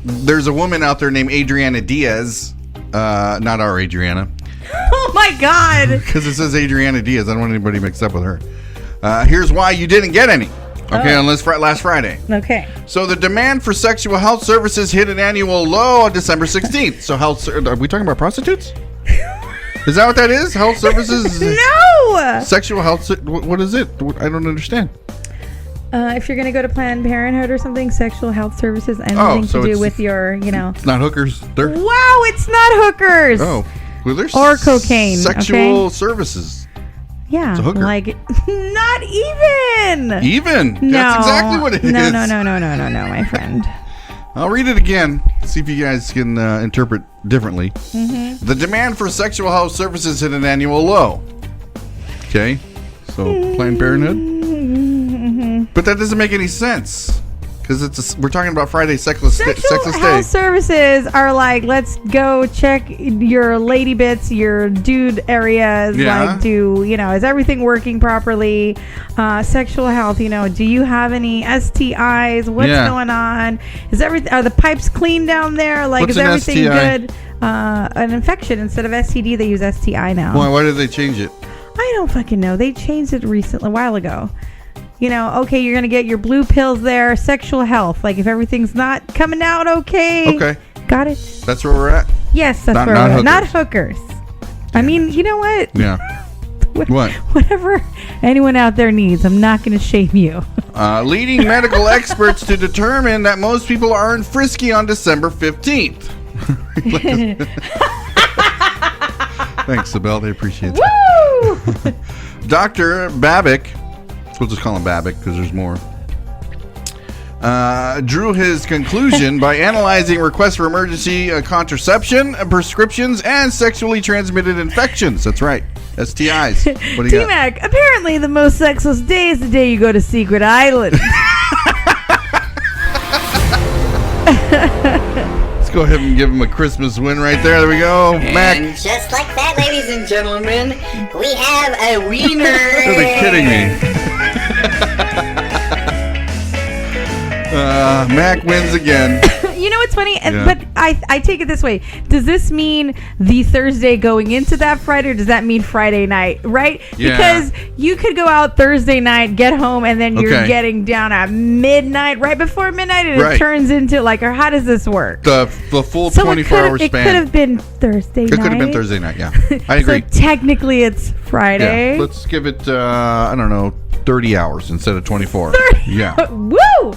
there's a woman out there named Adriana Diaz. Not our Adriana. Oh, my God. Because it says Adriana Diaz. I don't want anybody mixed up with her. Here's why you didn't get any. Okay, unless last Friday. Okay. So the demand for sexual health services hit an annual low on December 16th. So are we talking about prostitutes? Is that what that is? Health services? No! Sexual health? What is it? I don't understand. If you're going to go to Planned Parenthood or something, sexual health services, anything so to do it's- with your, It's not hookers. They're Wow, it's not hookers. well, there's Or cocaine, Sexual okay? services. Yeah, It's a hooker. like, not even. Even. No. That's exactly what it is. No, my friend. I'll read it again. See if you guys can interpret differently. Mm-hmm. The demand for sexual health services hit an annual low. Okay, so Planned Parenthood. Mm-hmm. But that doesn't make any sense because we're talking about Friday sexless Sexual day. health services are like, let's go check your lady bits, your dude areas. Yeah. Like, is everything working properly? Sexual health, do you have any STIs? What's going on? Are the pipes clean down there? Like, What's is an everything STI? good? An infection instead of STD, they use STI now. Why did they change it? I don't fucking know. They changed it recently, a while ago. Okay, you're going to get your blue pills there. Sexual health. Like, if everything's not coming out okay. Okay. Got it? That's where we're at? Yes, that's Not where we're at. Not hookers. hookers. I mean, you know what? Yeah. What? Whatever anyone out there needs, I'm not going to shame you. Leading medical experts to determine that most people aren't frisky on December 15th. Thanks, SEATBELT. I appreciate that. Woo! Dr. Babick, we'll just call him Babick because there's more, drew his conclusion by analyzing requests for emergency contraception, prescriptions, and sexually transmitted infections. That's right. STIs. What do you got? T-Mac, apparently the most sexless day is the day you go to Secret Island. Let's go ahead and give him a Christmas win right there. There we go. Mac. And just like that, ladies and gentlemen, we have a wiener. You're kidding me. Mac wins again. You know what's funny? Yeah. But I take it this way. Does this mean the Thursday going into that Friday, or does that mean Friday night, right? Yeah. Because you could go out Thursday night, get home, and then you're Okay. getting down at midnight, right before midnight, and Right. it turns into like, or how does this work? The full So 24-hour it span. could have been Thursday night. It could have been Thursday night, yeah. I agree. So technically it's Friday. Yeah. Let's give it, I don't know, 30 hours instead of 24. 30. Yeah. Woo!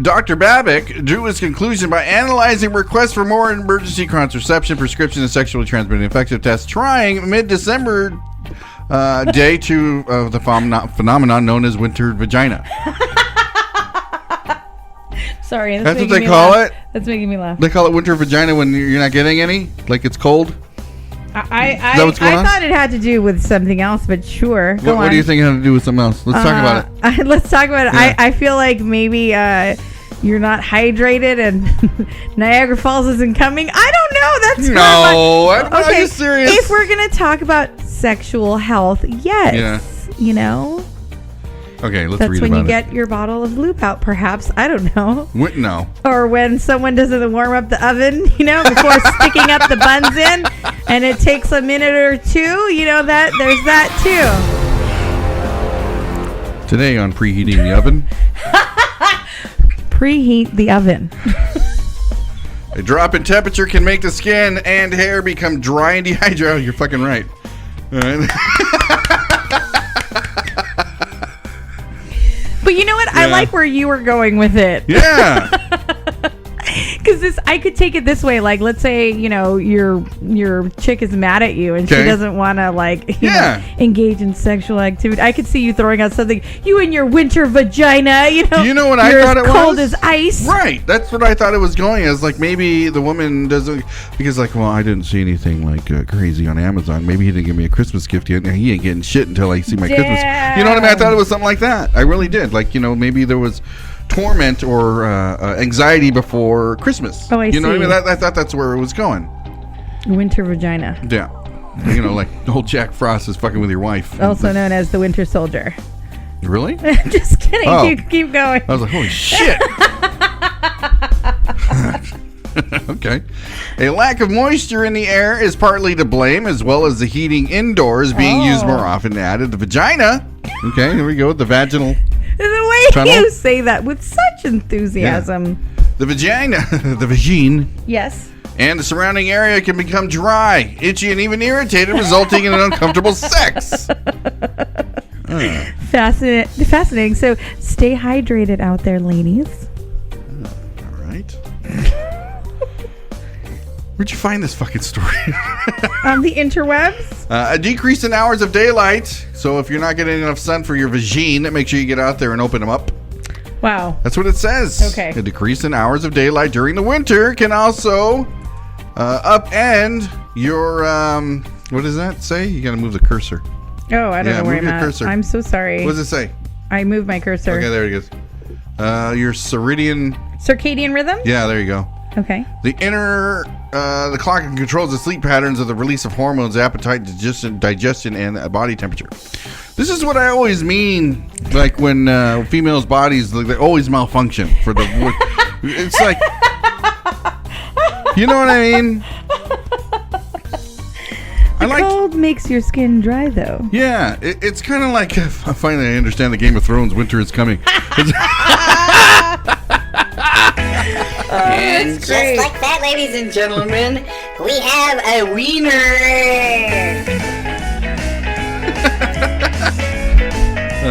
Dr. Babick drew his conclusion by analyzing requests for more emergency contraception, prescription, and sexually transmitted infection tests, trying mid-December day to the phenomenon known as winter vagina. Sorry, That's what making they me call laugh. it? That's making me laugh. They call it winter vagina when you're not getting any? Like it's cold? I that what's going on? thought it had to do with something else, but sure. Go What on. do you think it had to do with something else? Let's talk about it. Let's talk about it. Yeah. I feel like maybe you're not hydrated and Niagara Falls isn't coming. I don't know. That's No, I'm not okay. just serious. If we're gonna talk about sexual health, yes. Yeah. You know, Okay, let's that's read when about you it. get your bottle of lube out, perhaps. I don't know. No. Or when someone doesn't warm up the oven, you know, before sticking up the buns in, and it takes a minute or two, you know, that there's that too. Today on Preheating the Oven, Preheat the oven. a drop in temperature can make the skin and hair become dry and dehydrated. Oh, you're fucking right. All right. But you know what? I Yeah. like where you were going with it. Yeah. Because I could take it this way. Like, let's say, you know, your chick is mad at you and she Okay. doesn't want to, like, you Yeah. know, engage in sexual activity. I could see you throwing out something. You and your winter vagina, you know. You know what I you're thought as it cold was? as ice. Right. That's what I thought it was going as. Like, maybe the woman doesn't, because, like, well, I didn't see anything, like, crazy on Amazon. Maybe he didn't give me a Christmas gift yet. He ain't getting shit until I see my Christmas. You know what I mean? I thought it was something like that. I really did. Like, you know, maybe there was torment or anxiety before Christmas. Oh, I You know what I see. mean? I thought that's where it was going. Winter vagina. Yeah. You know, like old Jack Frost is fucking with your wife. Also known as the Winter Soldier. Really? Just kidding. Oh. Keep going. I was like, holy shit. Okay. A lack of moisture in the air is partly to blame, as well as the heating indoors being used more often added. The vagina. Okay, here we go. The vaginal. The way Tunnel? you say that with such enthusiasm. The vagina. The vagine. Yes. And the surrounding area can become dry, itchy, and even irritated, resulting in an uncomfortable sex. Fascinating. So stay hydrated out there, ladies. All right. Where'd you find this fucking story? On the interwebs. A decrease in hours of daylight. So if you're not getting enough sun for your vagine, make sure you get out there and open them up. Wow. That's what it says. Okay. A decrease in hours of daylight during the winter can also upend your what does that say? You got to move the cursor. Oh, I don't know where move I'm your at. cursor. I'm so sorry. What does it say? I moved my cursor. Okay, there it goes. Your circadian. Circadian rhythm? Yeah, there you go. Okay. The clock controls the sleep patterns of the release of hormones, appetite, digestion, and body temperature. This is what I always mean, like when females' bodies, like, they always malfunction for the. It's like, you know what I mean? Cold makes your skin dry, though. Yeah, it's kind of like finally I understand the Game of Thrones. Winter is coming. And just like that, ladies and gentlemen, we have a wiener.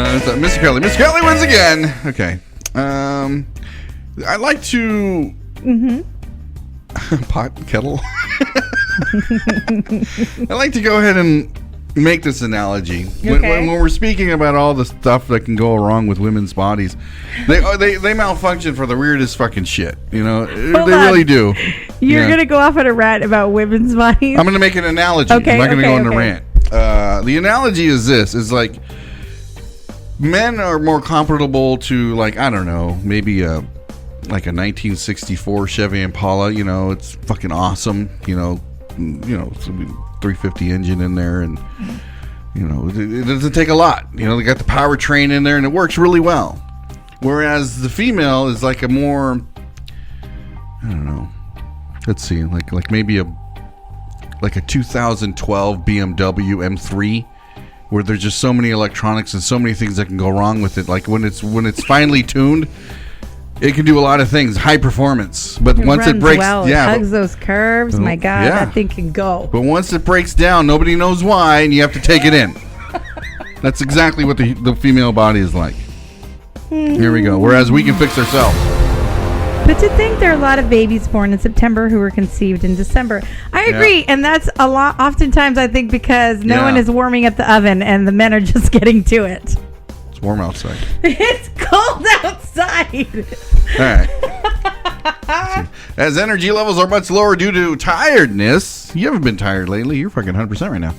Mr. Kelly. Mr. Kelly wins again. Okay. I like to... pot and kettle. I like to go ahead and make this analogy. When we're speaking about all the stuff that can go wrong with women's bodies, they malfunction for the weirdest fucking shit. You know, they really do. You're gonna go off on a rant about women's bodies. I'm gonna make an analogy. Okay, I'm not gonna go on a okay. rant. The analogy is this: is like men are more comparable to, like, I don't know, maybe like a 1964 Chevy Impala. You know, it's fucking awesome. You know, it's a 350 engine in there, and you know, it doesn't take a lot. You know, they got the powertrain in there, and it works really well. Whereas the female is like a more, I don't know. Let's see, like maybe a 2012 BMW M3, where there's just so many electronics and so many things that can go wrong with it. Like when it's finely tuned, it can do a lot of things, high performance. But once it breaks, it hugs those curves. My God, that thing can go. But once it breaks down, nobody knows why, and you have to take it in. That's exactly what the female body is like. Here we go. Whereas we can fix ourselves. But to think there are a lot of babies born in September who were conceived in December. I agree, and that's a lot. Oftentimes, I think because no one is warming up the oven, and the men are just getting to it. It's warm outside. It's cold outside. All right. As energy levels are much lower due to tiredness, you haven't been tired lately. You're fucking 100% right now.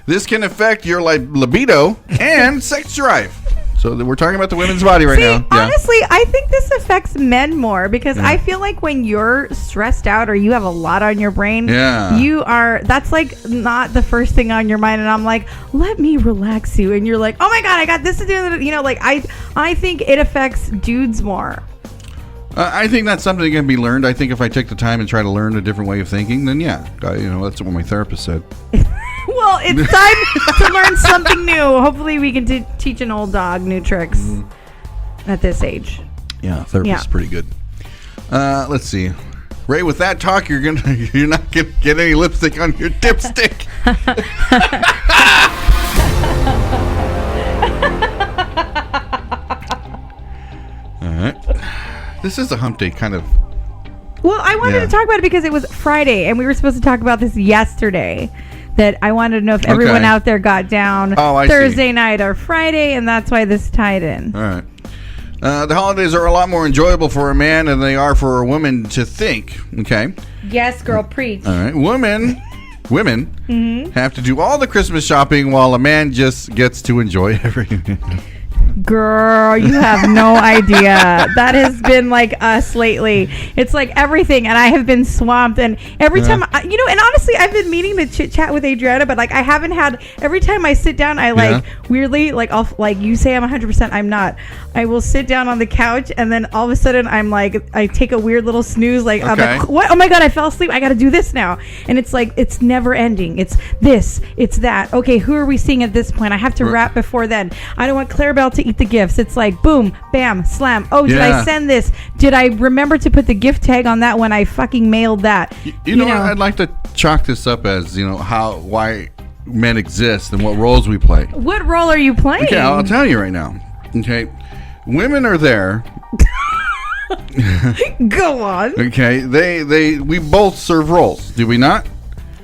This can affect your libido and sex drive. So we're talking about the women's body right now. Honestly, I think this affects men more because I feel like when you're stressed out or you have a lot on your brain, that's like not the first thing on your mind. And I'm like, let me relax you. And you're like, oh my God, I got this to do. You know, like I think it affects dudes more. I think that's something that can be learned. I think if I take the time and try to learn a different way of thinking, then that's what my therapist said. Well, it's time to learn something new. Hopefully we can teach an old dog new tricks at this age. Yeah, therapist is pretty good. Let's see. Ray, with that talk, you're not gonna get any lipstick on your dipstick. All right. This is a hump day kind of. Well, I wanted to talk about it because it was Friday, and we were supposed to talk about this yesterday. That I wanted to know if everyone out there got down Thursday night or Friday, and that's why this tied in. All right. The holidays are a lot more enjoyable for a man than they are for a woman to think. Okay. Yes, girl, preach. All right. Women have to do all the Christmas shopping while a man just gets to enjoy everything. Girl, you have no idea. That has been like us lately. It's like everything, and I have been swamped. And every time, and honestly, I've been meaning to chit chat with Adriana, but like I haven't had. Every time I sit down, I weirdly I'll you say I'm 100%. I'm not. I will sit down on the couch, and then all of a sudden I'm like, I take a weird little snooze. Like, I'm like, what? Oh my God, I fell asleep. I got to do this now, and it's like it's never ending. It's this, it's that. Okay, who are we seeing at this point? I have to wrap before then. I don't want Clarabelle to eat the gifts. It's like boom, bam, slam. Oh, did I send this? Did I remember to put the gift tag on that when I fucking mailed that? You know, I'd like to chalk this up as why men exist and what roles we play. What role are you playing? Okay, I'll tell you right now. Okay, women are there. Go on. Okay, we both serve roles, do we not?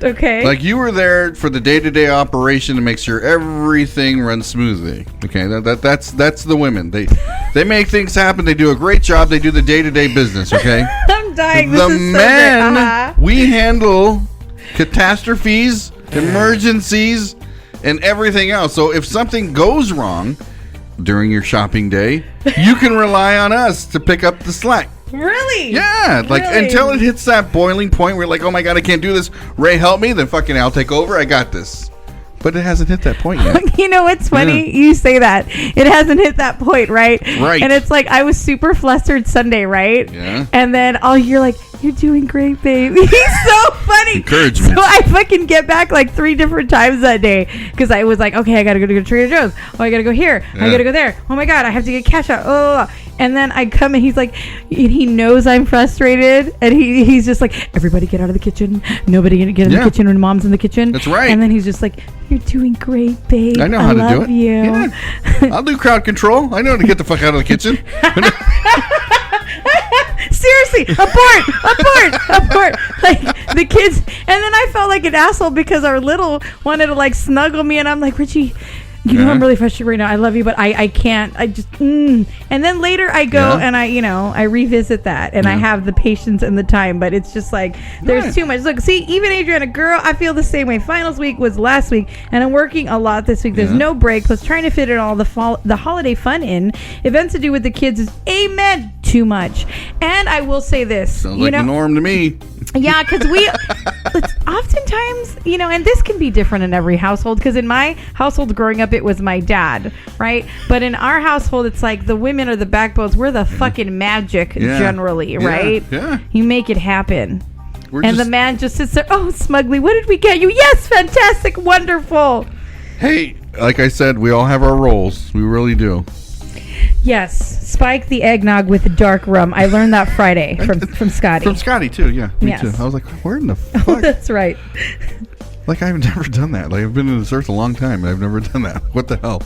Okay. Like you were there for the day-to-day operation to make sure everything runs smoothly. Okay, that's the women. They make things happen. They do a great job. They do the day-to-day business. Okay. I'm dying. The men, we handle catastrophes, emergencies, and everything else. So if something goes wrong during your shopping day, you can rely on us to pick up the slack. Really? Yeah, until it hits that boiling point where you're like, oh my God, I can't do this. Ray, help me. Then fucking I'll take over. I got this. But it hasn't hit that point yet. You know what's funny? You say that. It hasn't hit that point, right? Right. And it's like, I was super flustered Sunday, right? Yeah. And then all you're like, you're doing great, babe. He's so funny. Encouragement. So I fucking get back like 3 different times that day because I was like, okay, I got to go to Trader Joe's. Oh, I got to go here. I got to go there. Oh my God, I have to get cash out. Oh. And then I come and he's like, he knows I'm frustrated, and he's just like, everybody get out of the kitchen. Nobody get in the kitchen when mom's in the kitchen. That's right. And then he's just like, you're doing great, babe. I know how to do love it. You. Yeah. I'll do crowd control. I know to get the fuck out of the kitchen. Seriously, abort. Like the kids, and then I felt like an asshole because our little wanted to like snuggle me, and I'm like, Richie, you know I'm really frustrated right now. I love you, but I can't. I just And then later I go and I revisit that, and I have the patience and the time, but it's just like there's too much. Look, see, even Adriana, girl, I feel the same way. Finals week was last week, and I'm working a lot this week. There's no break. Plus trying to fit in all the holiday fun in. Events to do with the kids is too much. And I will say this, sounds like the norm to me. Yeah, because it's oftentimes, and this can be different in every household, because in my household growing up, it was my dad, right? But in our household, it's like the women are the backbones. We're the fucking magic generally, right? Yeah. You make it happen. The man just sits there, oh, smugly, what did we get you? Yes, fantastic, wonderful. Hey, like I said, we all have our roles. We really do. Yes, spike the eggnog with dark rum. I learned that Friday from Scotty. From Scotty too, yeah. Me too. I was like, where in the fuck? Oh, that's right. Like, I've never done that. Like, I've been in this earth a long time, and I've never done that. What the hell?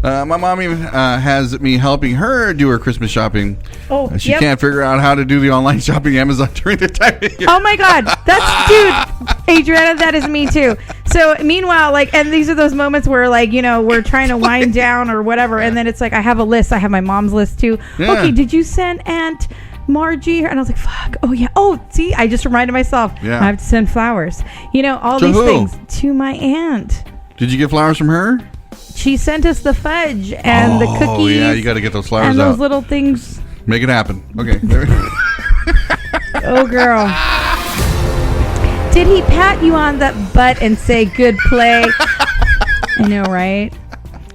My mom even has me helping her do her Christmas shopping. Oh, she can't figure out how to do the online shopping Amazon during the time of year. Oh my God, dude, Adriana, that is me too. So meanwhile, and these are those moments where we're trying to wind down or whatever, and then it's like I have a list. I have my mom's list too. Yeah. Okay, did you send Aunt Margie? And I was like, fuck. Oh yeah. Oh, see, I just reminded myself. Yeah. I have to send flowers. All to these things to my aunt. Did you get flowers from her? She sent us the fudge and the cookies. Oh yeah, you got to get those flowers and those little things. Make it happen. Okay. Oh girl. Did he pat you on the butt and say good play? I know, right?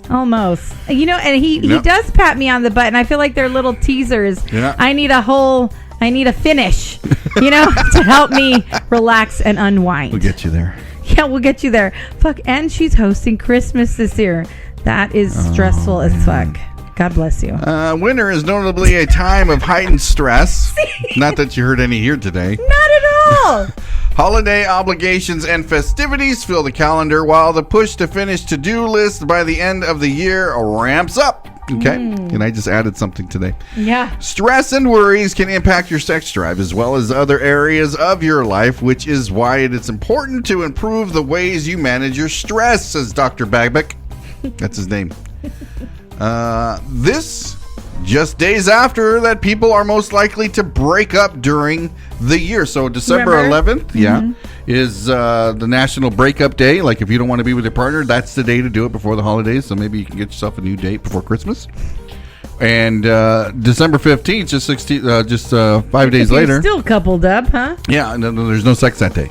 Almost. And he does pat me on the butt, and I feel like they're little teasers. Yeah. I need a finish, to help me relax and unwind. We'll get you there. Yeah, we'll get you there. Fuck, and she's hosting Christmas this year. That is stressful as fuck. God bless you. Winter is notably a time of heightened stress. Not that you heard any here today. Not at all. Holiday obligations and festivities fill the calendar, while the push to finish to-do list by the end of the year ramps up. Okay, and I just added something today. Yeah. Stress and worries can impact your sex drive as well as other areas of your life, which is why it is important to improve the ways you manage your stress, says Dr. Bagbeck. That's his name. This just days after that people are most likely to break up during the year. So December 11th, is the National Breakup Day. Like, if you don't want to be with your partner, that's the day to do it before the holidays. So maybe you can get yourself a new date before Christmas. And December 15th, just 5 days later. Still coupled up, huh? Yeah, no, there's no sex that day.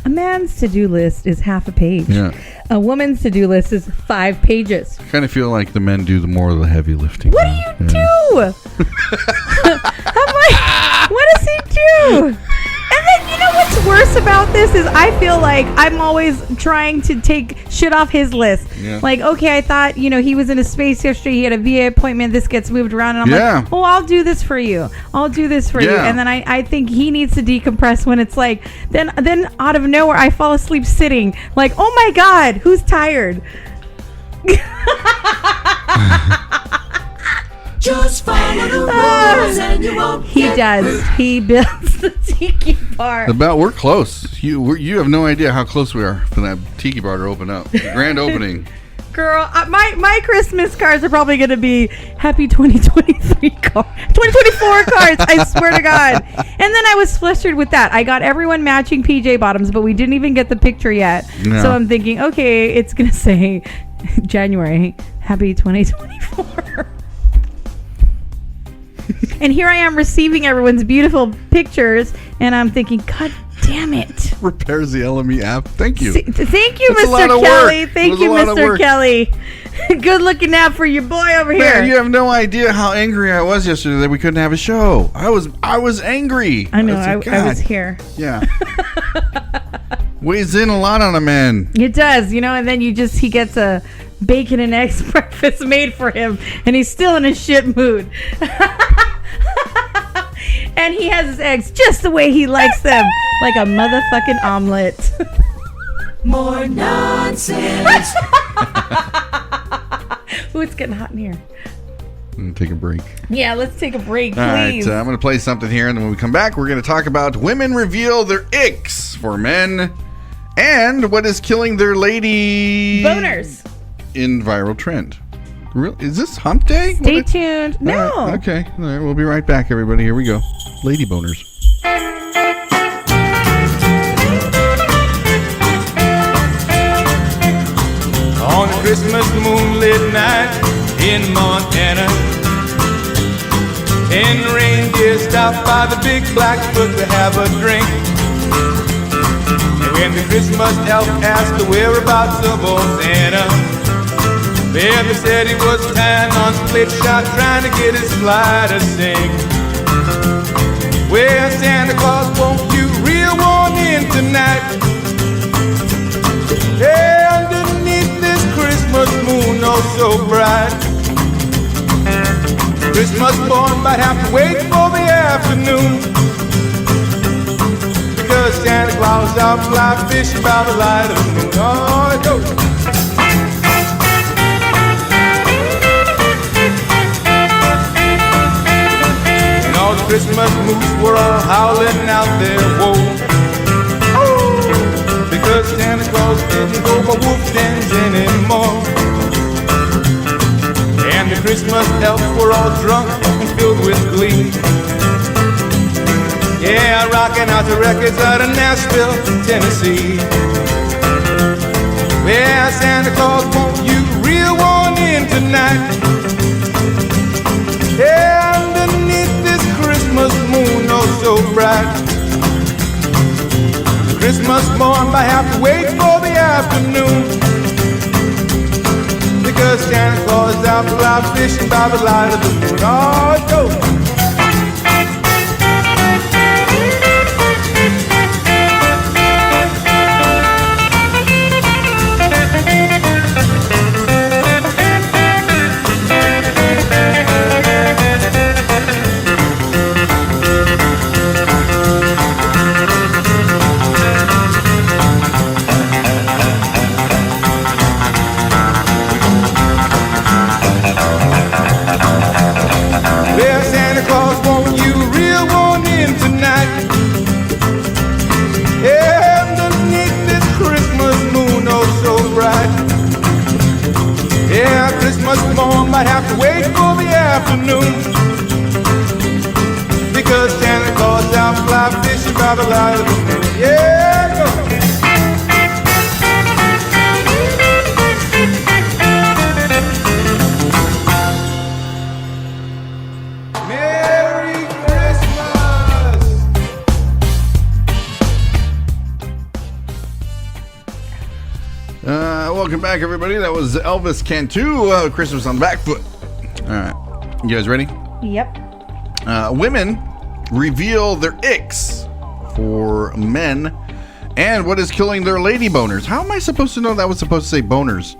A man's to-do list is half a page. Yeah. A woman's to-do list is 5 pages. I kind of feel like the men do the more of the heavy lifting. What do you do? I'm like, what does he do? And then, what's worse about this is I feel like I'm always trying to take shit off his list. Yeah. Like, okay, I thought, he was in a space yesterday. He had a VA appointment. This gets moved around. And I'm like, oh, I'll do this for you. I'll do this for you. And then I think he needs to decompress when it's like, then out of nowhere, I fall asleep sitting. Like, oh my God, who's tired? Just follow the rules and you won't He does. He builds the tiki bar. We're close. You have no idea how close we are for that tiki bar to open up. The grand opening. Girl, my Christmas cards are probably going to be happy 2023 cards. 2024 cards, I swear to God. And then I was flustered with that. I got everyone matching PJ bottoms, but we didn't even get the picture yet. No. So I'm thinking, okay, it's going to say January, happy 2024. And here I am receiving everyone's beautiful pictures, and I'm thinking, God damn it. Repairs the LME app. Thank you. Thank you, That's Mr. Kelly. Thank you, Mr. Kelly. Good looking out for your boy over here. Man, you have no idea how angry I was yesterday that we couldn't have a show. I was angry. I know. I was here. Yeah. Weighs in a lot on a man. It does, and then he gets a bacon and eggs breakfast made for him, and he's still in a shit mood. And he has his eggs just the way he likes them, like a motherfucking omelet. More nonsense. Ooh, it's getting hot in here. I'm gonna take a break. Yeah, let's take a break, please. All right, I'm going to play something here, and then when we come back, we're going to talk about women reveal their icks for men and what is killing their lady boners in viral trend. Is this hump day? Stay tuned. No. All right, okay. All right, we'll be right back, everybody. Here we go. Lady boners. On a Christmas moonlit night in Montana, and reindeer stopped by the big Blackfoot to have a drink. And when the Christmas elf asked the whereabouts of old Santa, Baby said he was tying on split shot trying to get his fly to sing. Well, Santa Claus, won't you reel one in tonight? Hey, underneath this Christmas moon, oh so bright. Christmas born might have to wait for the afternoon, because Santa Claus out fly fishing by the light of the moon. Oh, go. All the Christmas moose were all howling out their woe, because Santa Claus didn't go for wolf dens anymore. And the Christmas elves were all drunk and filled with glee. Yeah, rocking out the records out of Nashville, Tennessee. Well, Santa Claus, won't you reel one in tonight? Yeah, underneath this Christmas moon, oh so bright. The Christmas morn might have to wait for the afternoon, because Santa Claus is out fly fishing by the light of the moon. Oh, go. Well, Santa Claus, won't you reel one in tonight? Yeah, underneath this Christmas moon, oh so bright. Yeah, Christmas morn might have to wait for the afternoon, because Santa Claus out fly fishing by the light of the moon. Yeah, go. Merry Christmas! Welcome back, everybody. That was Elvis Cantu, Christmas on Backfoot. All right. You guys ready? Yep. Women reveal their icks for men and what is killing their lady boners. How am I supposed to know that was supposed to say boners?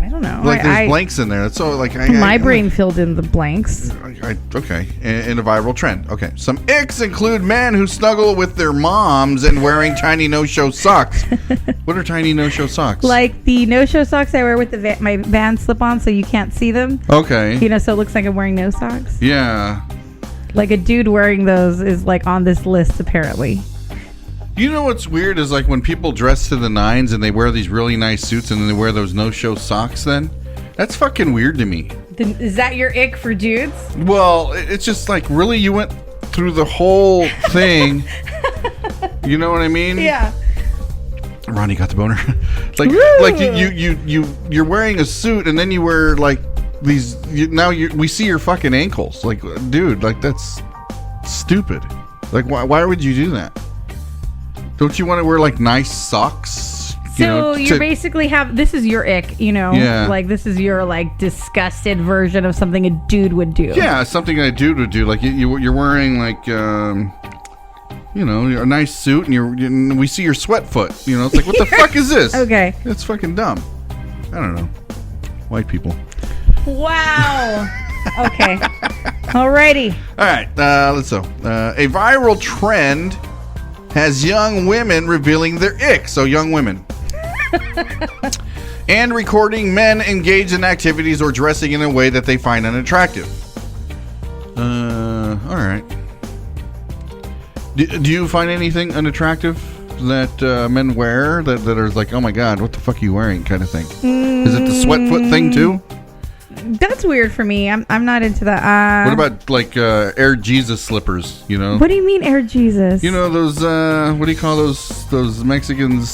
I don't know. Like there's blanks in there. That's so like my brain filled in the blanks. Okay, in a viral trend. Okay, some icks include men who snuggle with their moms and wearing tiny no-show socks. What are tiny no-show socks? Like the no-show socks I wear with the my Vans slip-on, so you can't see them. Okay. You know, so it looks like I'm wearing no socks. Yeah. Like a dude wearing those is like on this list apparently. You know what's weird is like when people dress to the nines and they wear these really nice suits and then they wear those no-show socks then. That's fucking weird to me. Is that your ick for dudes? Well, it's just like, really, you went through the whole thing. You know what I mean? Yeah. Ronnie got the boner. like you're wearing a suit and then you wear like these. We see your fucking ankles. Like, dude, like that's stupid. Like, why would you do that? Don't you want to wear like nice socks? So you basically this is your ick, you know? Yeah. Like this is your like disgusted version of something a dude would do. Yeah, something a dude would do. Like you're wearing like, a nice suit and we see your sweat foot. You know, it's like, what the fuck is this? Okay. It's fucking dumb. I don't know. White people. Wow. Okay. Alrighty. All right. Let's go. A viral trend has young women revealing their ick. So young women. And recording men engaged in activities or dressing in a way that they find unattractive. All right. Do you find anything unattractive that men wear that are like, oh my god, what the fuck are you wearing kind of thing? Is it the sweat foot thing too? That's weird for me. I'm not into that. What about like Air Jesus slippers? You know. What do you mean Air Jesus? You know those what do you call those Mexicans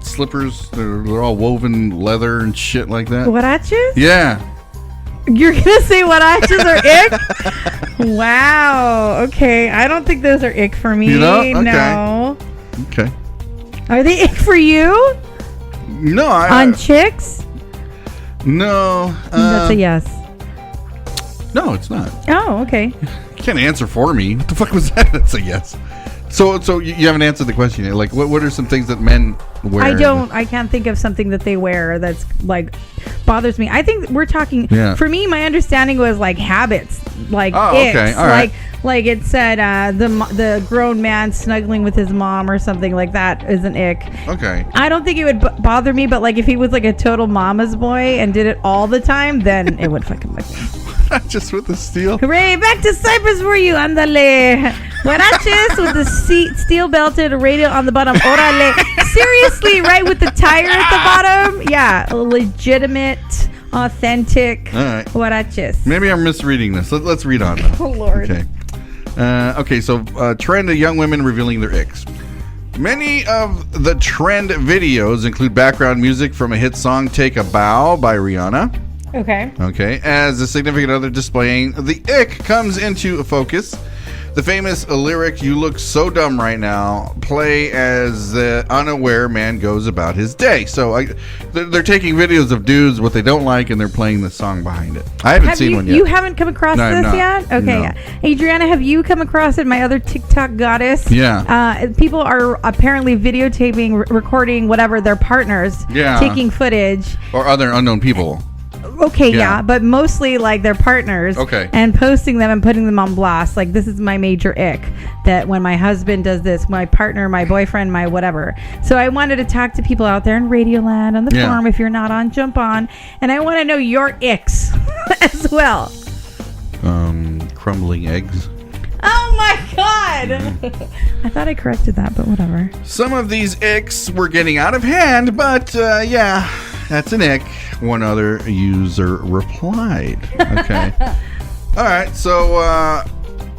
slippers? They're all woven leather and shit like that. Huaraches? Yeah. You're gonna say huaraches are ick? Wow. Okay. I don't think those are ick for me. You know? Okay. No. Okay. Are they ick for you? No. On chicks? No. That's a yes. No, it's not. Oh, okay. You can't answer for me. What the fuck was that? That's a yes. So you haven't answered the question yet. Like, what are some things that men wear? I can't think of something that they wear that's like bothers me. I think we're talking. Yeah. For me, my understanding was like habits, like Oh, icks. okay. All right. Like it said, the grown man snuggling with his mom or something like that is an ick. Okay. I don't think it would bother me, but like if he was like a total mama's boy and did it all the time, then it would fucking bug me. Just with the steel. Hooray! Back to Cyprus for you, andale. Huaraches with the steel belted radio on the bottom. Orale. Seriously, right with the tire at the bottom? Yeah, legitimate, authentic All right. huaraches. Maybe I'm misreading this. Let's read on. Though. Oh, Lord. Okay. Okay, so trend of young women revealing their icks. Many of the trend videos include background music from a hit song, Take a Bow by Rihanna. Okay. Okay, as a significant other displaying the ick comes into focus. The famous lyric, "You look so dumb right now," play as the unaware man goes about his day. So they're taking videos of dudes, what they don't like, and they're playing the song behind it. I haven't seen one yet. You haven't come across No, I'm this not. yet? Okay. No. Adriana, have you come across it? My other TikTok goddess? Yeah. People are apparently videotaping, recording whatever, their partners. Yeah. Taking footage. Or other unknown people. Okay, Yeah. yeah, but mostly like their partners. Okay. And posting them and putting them on blast. Like, this is my major ick. That when my husband does this, my partner, my boyfriend, my whatever. So I wanted to talk to people out there in Radioland on the Yeah. forum. If you're not on, jump on. And I want to know your icks as well. Crumbling eggs. Oh my God! I thought I corrected that, but whatever. Some of these icks were getting out of hand, but yeah, that's an ick. One other user replied. Okay. All right, so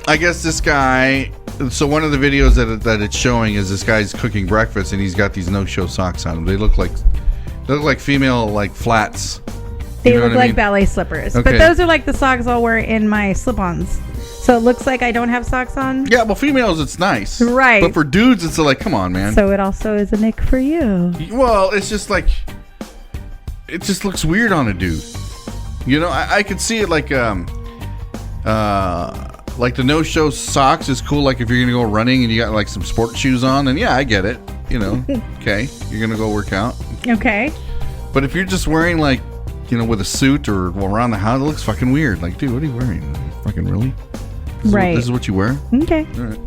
I guess this guy. So one of the videos that it's showing is this guy's cooking breakfast, and he's got these no-show socks on him. They look like female like flats. They You know look what I like mean? ballet slippers, Okay. but those are like the socks I'll wear in my slip-ons. So it looks like I don't have socks on. Yeah, well, females it's nice, Right. But for dudes, it's like, come on, man. So it also is an ick for you. Well, it's just like it just looks weird on a dude. You know, I could see it like the no-show socks is cool. Like if you're gonna go running and you got like some sport shoes on, then yeah, I get it. You know, okay, you're gonna go work out. Okay. But if you're just wearing like, you know, with a suit or around the house, it looks fucking weird. Like, dude, what are you wearing? Fucking really? Right. This is what you wear? Okay. All right.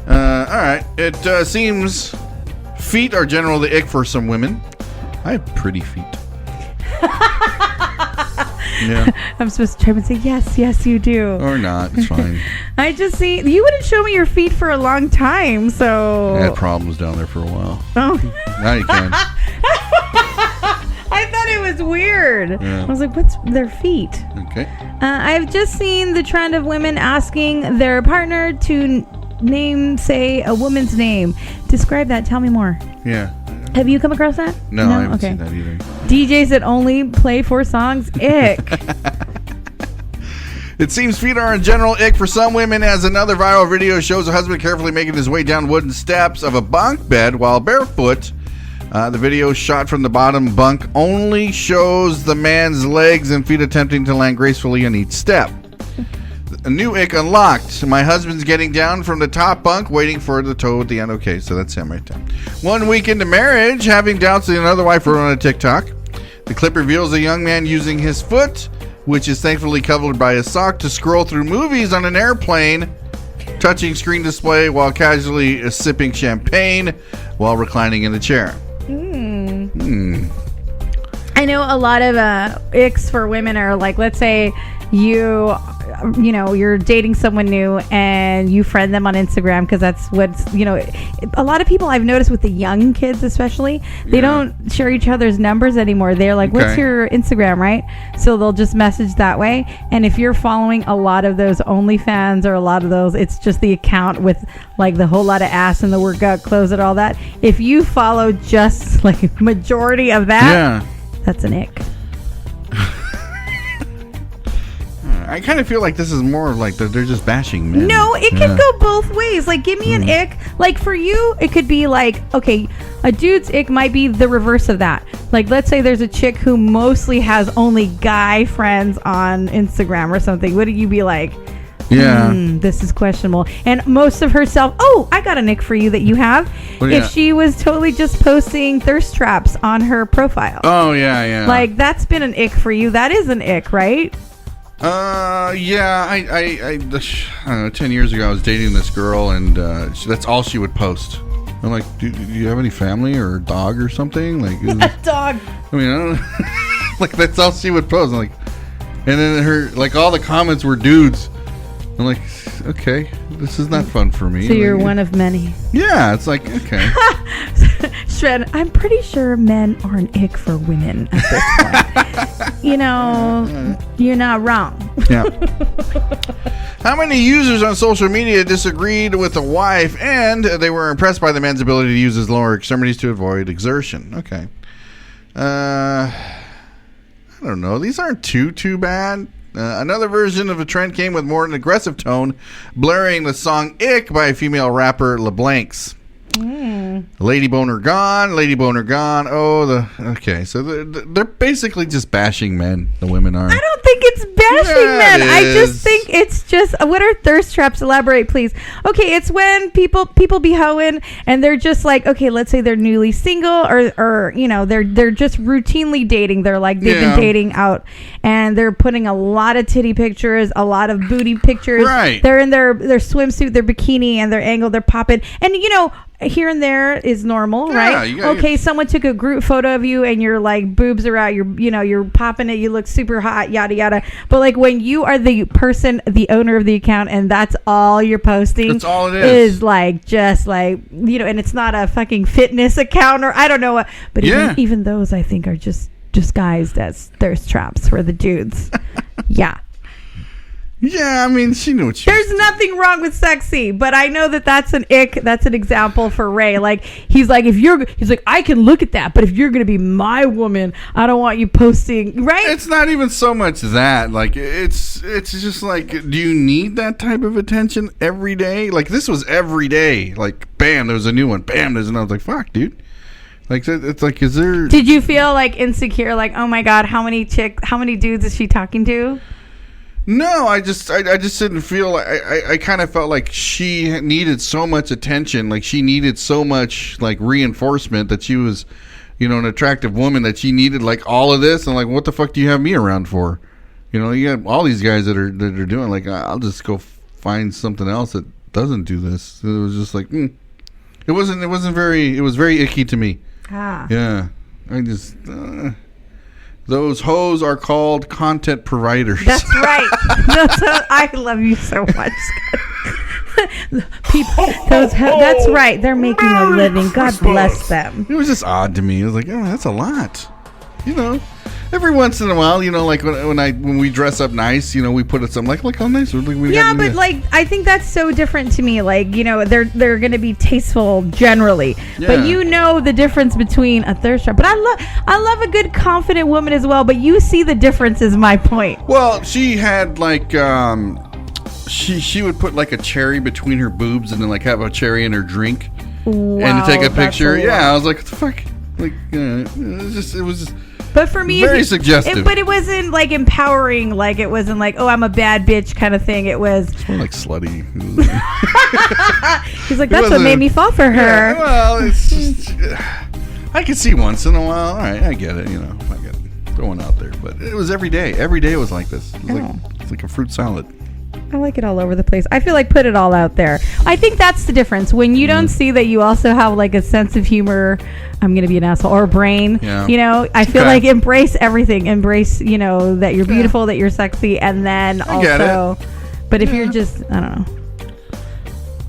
All right. It seems feet are generally the ick for some women. I have pretty feet. Yeah. I'm supposed to try and say yes, you do. Or not. It's fine. I just see you wouldn't show me your feet for a long time, so. I had problems down there for a while. Oh. Now you can. I thought it was weird. Yeah. I was like, what's their feet? Okay. I've just seen the trend of women asking their partner to say a woman's name. Describe that. Tell me more. Yeah. Have you come across that? No, I haven't seen that either. DJs that only play 4 songs? Ick. It seems feet are in general ick for some women, as another viral video shows a husband carefully making his way down wooden steps of a bunk bed while barefoot. The video shot from the bottom bunk only shows the man's legs and feet attempting to land gracefully on each step. A new ick unlocked. My husband's getting down from the top bunk, waiting for the toe at the end. Okay, so that's him right there. 1 week into marriage, having doubts that another wife wrote on a TikTok. The clip reveals a young man using his foot, which is thankfully covered by a sock, to scroll through movies on an airplane, touching screen display while casually sipping champagne while reclining in the chair. I know a lot of icks for women are like, let's say you're dating someone new and you friend them on Instagram, because that's what's, a lot of people I've noticed with the young kids especially, they don't share each other's numbers anymore. They're like, what's your Instagram, right? So they'll just message that way. And if you're following a lot of those OnlyFans or a lot of those, it's just the account with like the whole lot of ass and the workout clothes and all that. If you follow just like majority of that, that's an ick. I kind of feel like this is more like they're just bashing men. No, it can go both ways. Like, give me an ick. Like, for you, it could be like, okay, a dude's ick might be the reverse of that. Like, let's say there's a chick who mostly has only guy friends on Instagram or something. What do you be like? This is questionable. And most of herself, I got an ick for you that you have. If she was totally just posting thirst traps on her profile. Oh, yeah. Like, that's been an ick for you. That is an ick, right? I don't know, 10 years ago I was dating this girl, and that's all she would post. I'm like, do you have any family or a dog or something? Like, dog. I mean, I don't like, that's all she would post. I'm like, and then her, like, all the comments were dudes. I'm like, okay, this is not fun for me. So you're one of many. Yeah, it's like, okay. Shred, I'm pretty sure men are an ick for women at this point. You're not wrong. Yeah. How many users on social media disagreed with a wife and they were impressed by the man's ability to use his lower extremities to avoid exertion? Okay. I don't know. These aren't too bad. Another version of a trend came with more an aggressive tone, blaring the song "Ick" by female rapper LeBlancs. Lady Boner Gone. Okay, so they're basically just bashing men. The women are. I don't think it's bashing men. I just think it's just, what are thirst traps? Elaborate, please. Okay, it's when people be hoeing and they're just like, okay, let's say they're newly single or they're just routinely dating. They're like, they've been dating out and they're putting a lot of titty pictures, a lot of booty pictures. Right. They're in their swimsuit, their bikini, and their angle, they're popping. And here and there is normal, right? Okay, someone took a group photo of you and your like boobs are out, you're popping it, you look super hot, yada yada. But like when you are the person, the owner of the account, and that's all you're posting, that's all it is like just like and it's not a fucking fitness account or I don't know what, but even those I think are just disguised as thirst traps for the dudes. Yeah, I mean, she knew what she There's nothing wrong with sexy, but I know that's an ick. That's an example for Ray. Like, he's like, I can look at that, but if you're going to be my woman, I don't want you posting, right? It's not even so much that. Like, it's just like, do you need that type of attention every day? Like, this was every day. Like, bam, there's a new one. Bam, there's another. I was like, fuck, dude. Like, it's like, is there... Did you feel, like, insecure? Like, oh, my God, how many dudes is she talking to? No, I just didn't feel like I kind of felt like she needed so much attention, like she needed so much like reinforcement that she was, an attractive woman, that she needed like all of this, and like, what the fuck do you have me around for? You got all these guys that are doing, like, I'll just go find something else that doesn't do this. It was just like, it was very icky to me. Yeah, I just. Those hoes are called content providers. That's right. I love you so much. That's right. They're making a living. God bless them. It was just odd to me. It was like, that's a lot. Every once in a while, like when we dress up nice, we put it something like how nice. But like I think that's so different to me. Like they're going to be tasteful generally, but the difference between a thirst trap. But I love a good confident woman as well. But you see the difference is my point. Well, she had like she would put like a cherry between her boobs and then like have a cherry in her drink and to take a picture. I was like, what the fuck? Like it was just. But for me, very suggestive. But it wasn't like empowering. Like it wasn't like, I'm a bad bitch kind of thing. It was more like slutty. He's like, that's what made me fall for her. Yeah, well, it's just, I can see once in a while. All right, I get it. I get it. throwing out there, but it was every day. Every day was like this. It was it's like a fruit salad. I like it all over the place. I feel like put it all out there. I think that's the difference. When you don't see that you also have like a sense of humor, I'm going to be an asshole, or a brain, I feel like embrace everything. Embrace, that you're beautiful, that you're sexy, and then also, but if you're just, I don't know.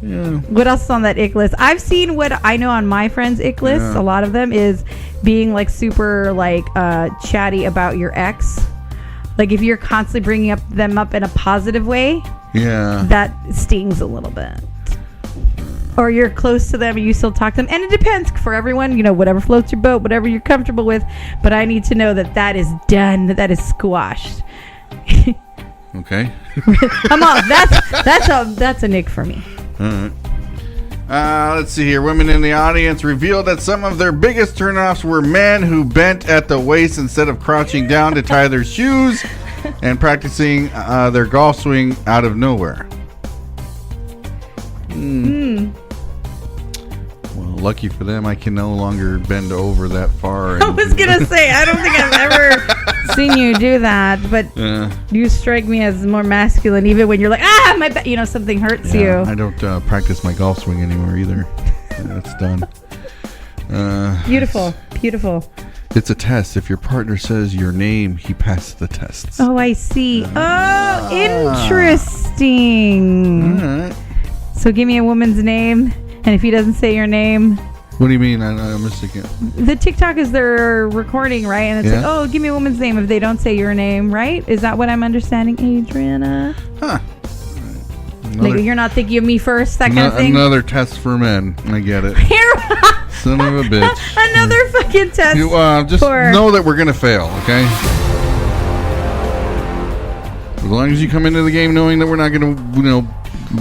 Yeah. What else is on that ick list? I've seen what I know on my friends' ick list. A lot of them is being like super like chatty about your ex. Like if you're constantly bringing them up in a positive way, that stings a little bit. Or you're close to them and you still talk to them, and it depends for everyone. Whatever floats your boat, whatever you're comfortable with. But I need to know that is done, that is squashed. Okay. I'm off. That's a nick for me. All right. Let's see here. Women in the audience revealed that some of their biggest turnoffs were men who bent at the waist instead of crouching down to tie their shoes, and practicing their golf swing out of nowhere. Well, lucky for them, I can no longer bend over that far. I was gonna say, I don't think I've ever seen you do that, but you strike me as more masculine, even when you're like, my back, something hurts you. I don't practice my golf swing anymore either. That's done. Beautiful. It's a test. If your partner says your name, he passes the tests. Oh, I see. Interesting. All right. So give me a woman's name, and if he doesn't say your name. What do you mean? I'm just thinking. The TikTok is they're recording, right? And it's like, give me a woman's name if they don't say your name, right? Is that what I'm understanding, Adriana? Huh. Like you're not thinking of me first, that kind of thing? Another test for men. I get it. Son of a bitch. Another fucking test. Just know that we're going to fail, okay? As long as you come into the game knowing that we're not going to,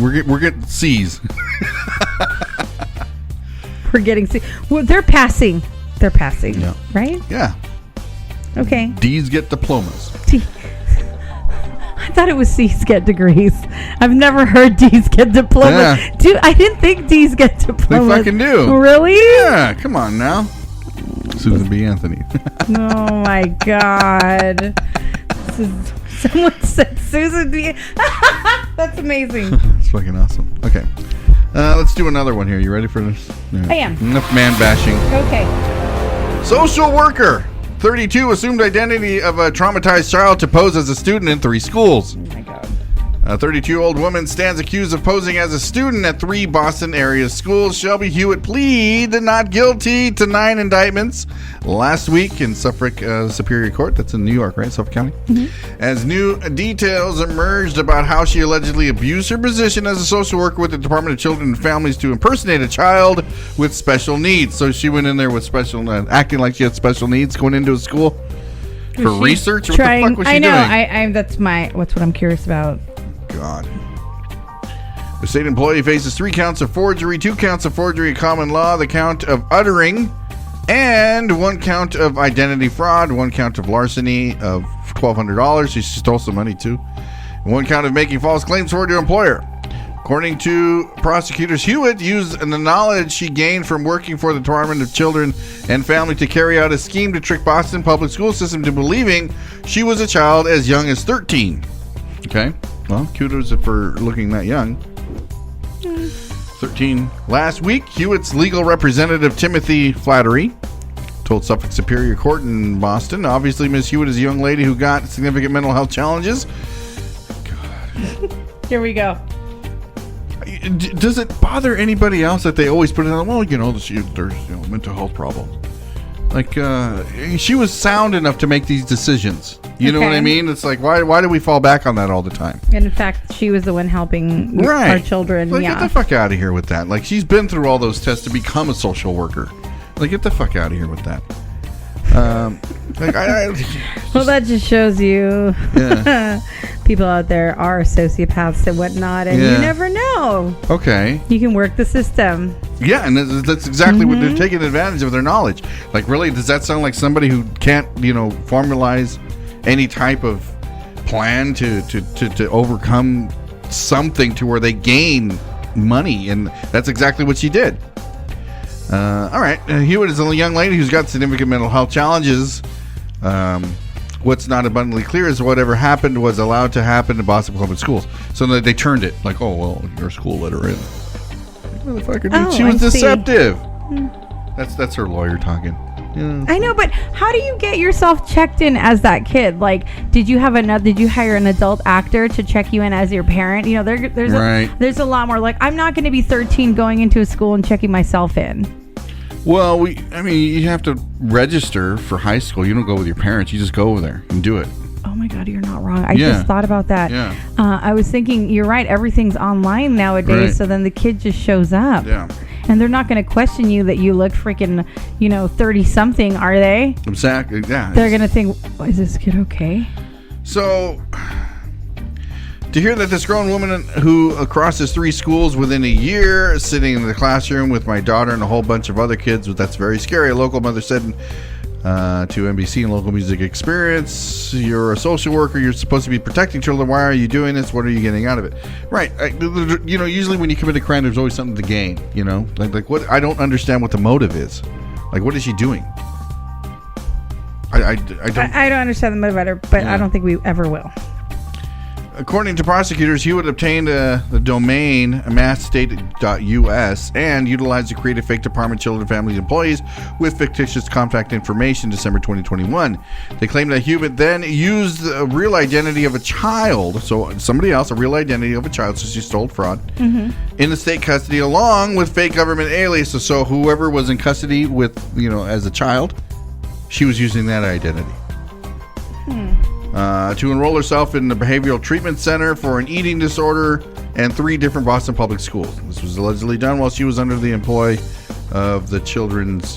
we're getting C's. We're getting C's. Well, they're passing. Yeah. Right? Yeah. Okay. D's get diplomas. I thought it was C's get degrees. I've never heard D's get diplomas. Yeah. Dude, I didn't think D's get diplomas. They fucking do. Really? Yeah, come on now. Susan B. Anthony. Oh my God. Someone said Susan B. That's amazing. That's fucking awesome. Okay. Let's do another one here. You ready for this? Yeah. I am. Enough man bashing. Okay. Social worker. 32 assumed identity of a traumatized child to pose as a student in 3 schools. Oh my God. A 32-year-old woman stands accused of posing as a student at 3 Boston area schools. Shelby Hewitt pleaded not guilty to 9 indictments last week in Suffolk Superior Court. That's in New York, right? Suffolk County. Mm-hmm. As new details emerged about how she allegedly abused her position as a social worker with the Department of Children and Families to impersonate a child with special needs. So she went in there with acting like she had special needs, going into a school for research. What the fuck was she doing? I know. That's what I'm curious about. God. The state employee faces 3 counts of forgery, 2 counts of forgery at common law, the count of uttering, and 1 count of identity fraud, 1 count of larceny of $1,200. She stole some money too. And 1 count of making false claims toward your employer. According to prosecutors, Hewitt used the knowledge she gained from working for the Department of Children and Family to carry out a scheme to trick Boston public school system into believing she was a child as young as 13. Okay. Well, kudos for looking that young. 13. Last week, Hewitt's legal representative, Timothy Flattery, told Suffolk Superior Court in Boston, obviously Miss Hewitt is a young lady who got significant mental health challenges. God. Here we go. Does it bother anybody else that they always put it on, well, there's mental health problems? Like, she was sound enough to make these decisions. You know what I mean? It's like, why do we fall back on that all the time? And in fact, she was the one helping our children. Like, get the fuck out of here with that. Like, she's been through all those tests to become a social worker. Like, get the fuck out of here with that. Well, that just shows you people out there are sociopaths and whatnot, and you never know. Okay. You can work the system. Yeah, and that's exactly what they're taking advantage of their knowledge. Like, really, does that sound like somebody who can't, formalize any type of plan to overcome something to where they gain money? And that's exactly what she did. All right. Hewitt is a young lady who's got significant mental health challenges. What's not abundantly clear is whatever happened was allowed to happen in Boston Public Schools. So they turned it like, oh, well, your school let her in. Motherfucker, dude, Oh, she was I see. deceptive. That's her lawyer talking. Yeah. I know, but how do you get yourself checked in as that kid? Like, did you hire an adult actor to check you in as your parent? You know, there's a lot more. Like, I'm not going to be 13 going into a school and checking myself in. Well, you have to register for high school. You don't go with your parents. You just go over there and do it. Oh my God, you're not wrong. I just thought about that. Yeah. I was thinking, you're right. Everything's online nowadays. Right. So then the kid just shows up. Yeah. And they're not going to question you that you look freaking, 30 something, are they? Exactly. Yeah. They're going to think, is this kid okay? So, to hear that this grown woman who crosses 3 schools within a year, sitting in the classroom with my daughter and a whole bunch of other kids, that's very scary. A local mother said to NBC and Local Music Experience, you're a social worker. You're supposed to be protecting children. Why are you doing this? What are you getting out of it? Right. Usually when you commit a crime, there's always something to gain. Like what? I don't understand what the motive is. Like, what is she doing? I don't understand the motive either, but I don't think we ever will. According to prosecutors, he would obtain the domain massstate.us and utilize to create a fake department, children, families, employees with fictitious contact information December 2021. They claim that Hubert then used a real identity of a child, so somebody else, a real identity of a child, so she stole fraud, in the state custody along with fake government aliases. So whoever was in custody with, as a child, she was using that identity. To enroll herself in the Behavioral Treatment Center for an eating disorder and 3 different Boston public schools. This was allegedly done while she was under the employ of the children's,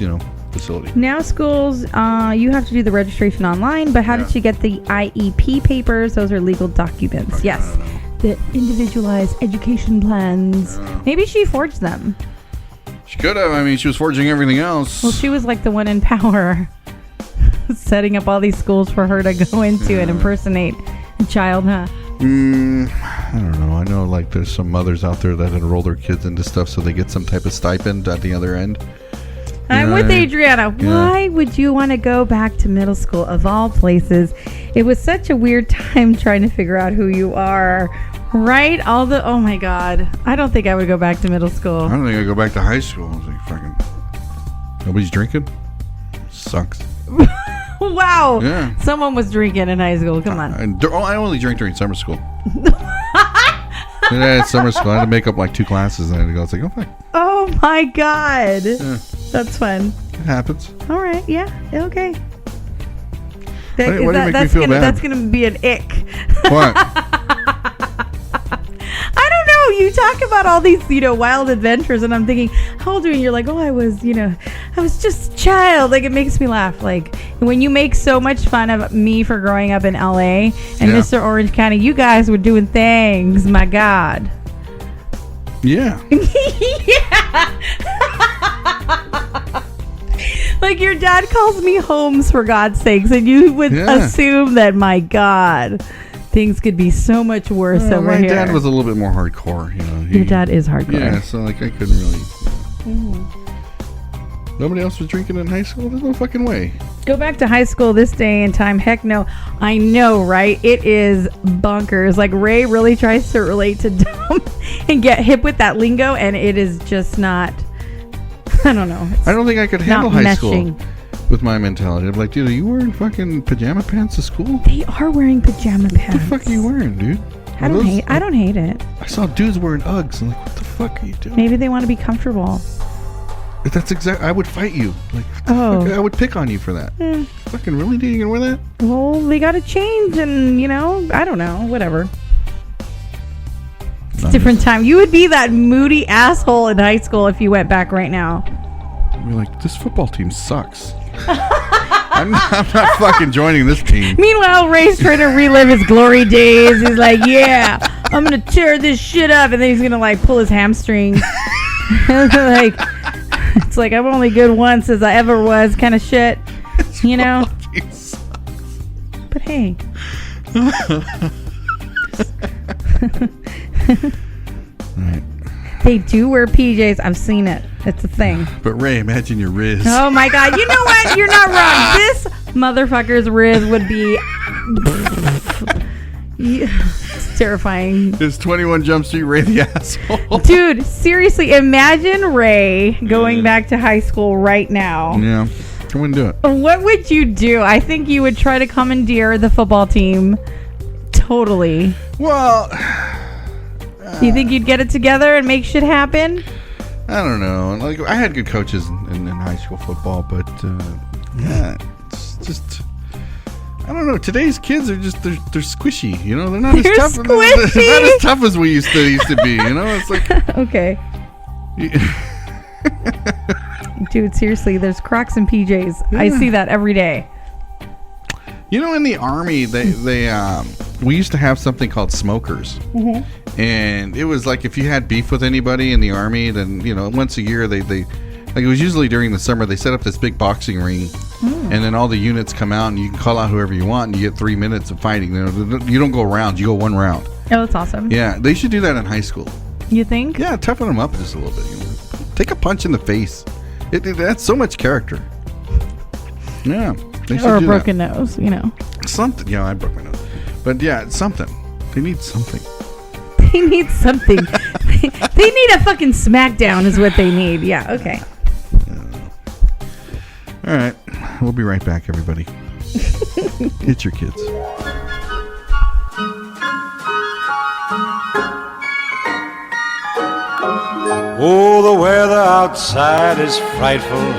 facility. Now schools, you have to do the registration online, but how did she get the IEP papers? Those are legal documents. Yes. The individualized education plans. Maybe she forged them. She could have. She was forging everything else. Well, she was like the one in power. Setting up all these schools for her to go into and impersonate a child, huh? I don't know. I know, like, there's some mothers out there that enroll their kids into stuff so they get some type of stipend at the other end. I'm with Adriana. Why would you want to go back to middle school, of all places? It was such a weird time trying to figure out who you are, right? Oh my God. I don't think I would go back to middle school. I don't think I'd go back to high school. I was like, fucking, nobody's drinking? Sucks. Wow. Yeah. Someone was drinking in high school. Come on. I only drank during summer school. Summer school. I had to make up like 2 classes and I had to go. It's like, oh, fuck. Oh my God. Yeah. That's fun. It happens. All right. Yeah. Okay. Why do you make me feel bad? That's going to be an ick. What? I don't know. You talk about all these, wild adventures, and I'm thinking, how old are you? And you're like, oh, I was just a child. Like, it makes me laugh. Like, when you make so much fun of me for growing up in LA and Mr. Orange County, you guys were doing things. My God. Yeah. Yeah. Like, your dad calls me Holmes, for God's sakes, and you would assume that, my God, things could be so much worse over here. My dad was a little bit more hardcore, Your dad is hardcore. Yeah, so like I couldn't really. Nobody else was drinking in high school? There's no fucking way. Go back to high school this day and time. Heck no. I know, right? It is bonkers. Like, Ray really tries to relate to Dom and get hip with that lingo, and it is just not. I don't know. I don't think I could handle high school with my mentality. I'm like, dude, are you wearing fucking pajama pants to school? They are wearing pajama pants. What the fuck are you wearing, dude? I don't hate it. I saw dudes wearing Uggs. I'm like, what the fuck are you doing? Maybe they want to be comfortable. That's exactly. I would fight you. Like, I would pick on you for that. Fucking really? Do you gonna wear that? Well, they got to change, and I don't know. Whatever. It's a different time. You would be that moody asshole in high school if you went back right now. You're like, this football team sucks. I'm not fucking joining this team. Meanwhile, Ray's trying to relive his glory days. He's like, yeah, I'm going to tear this shit up. And then he's going to, like, pull his hamstring. Like, it's like, I'm only good once as I ever was kind of shit. But hey. Right. They do wear PJs. I've seen it. It's a thing. But Ray, imagine your Riz. Oh my God. You know what? You're not wrong. This motherfucker's rib would be it's terrifying. Is 21 Jump Street Ray the asshole? Dude, seriously, imagine Ray going back to high school right now. Yeah, I wouldn't do it. What would you do? I think you would try to commandeer the football team. Totally. Well, you think you'd get it together and make shit happen? I don't know. Like, I had good coaches in high school football, but yeah, it's just, I don't know. Today's kids are just they're squishy. You know, they're not as tough. They're not as tough as we used to be. You know, it's like okay. Dude, seriously, there's Crocs and PJs. I see that every day. You know, in the Army, they we used to have something called smokers. Mm-hmm. And it was like if you had beef with anybody in the Army, then, you know, once a year they like, it was usually during the summer, they set up this big boxing ring, and then all the units come out and you can call out whoever you want and you get 3 minutes of fighting. You don't go rounds, you go one round. Oh, that's awesome. Yeah, they should do that in high school. You think? Yeah, toughen them up just a little bit. You know? Take a punch in the face. That's so much character. Yeah. They should or a do broken nose, you know. Something. Yeah, I broke my nose. But yeah, it's something. They need something. They need something. They need a fucking smackdown is what they need. Yeah, okay. All right. We'll be right back, everybody. Hit your kids. Oh, the weather outside is frightful,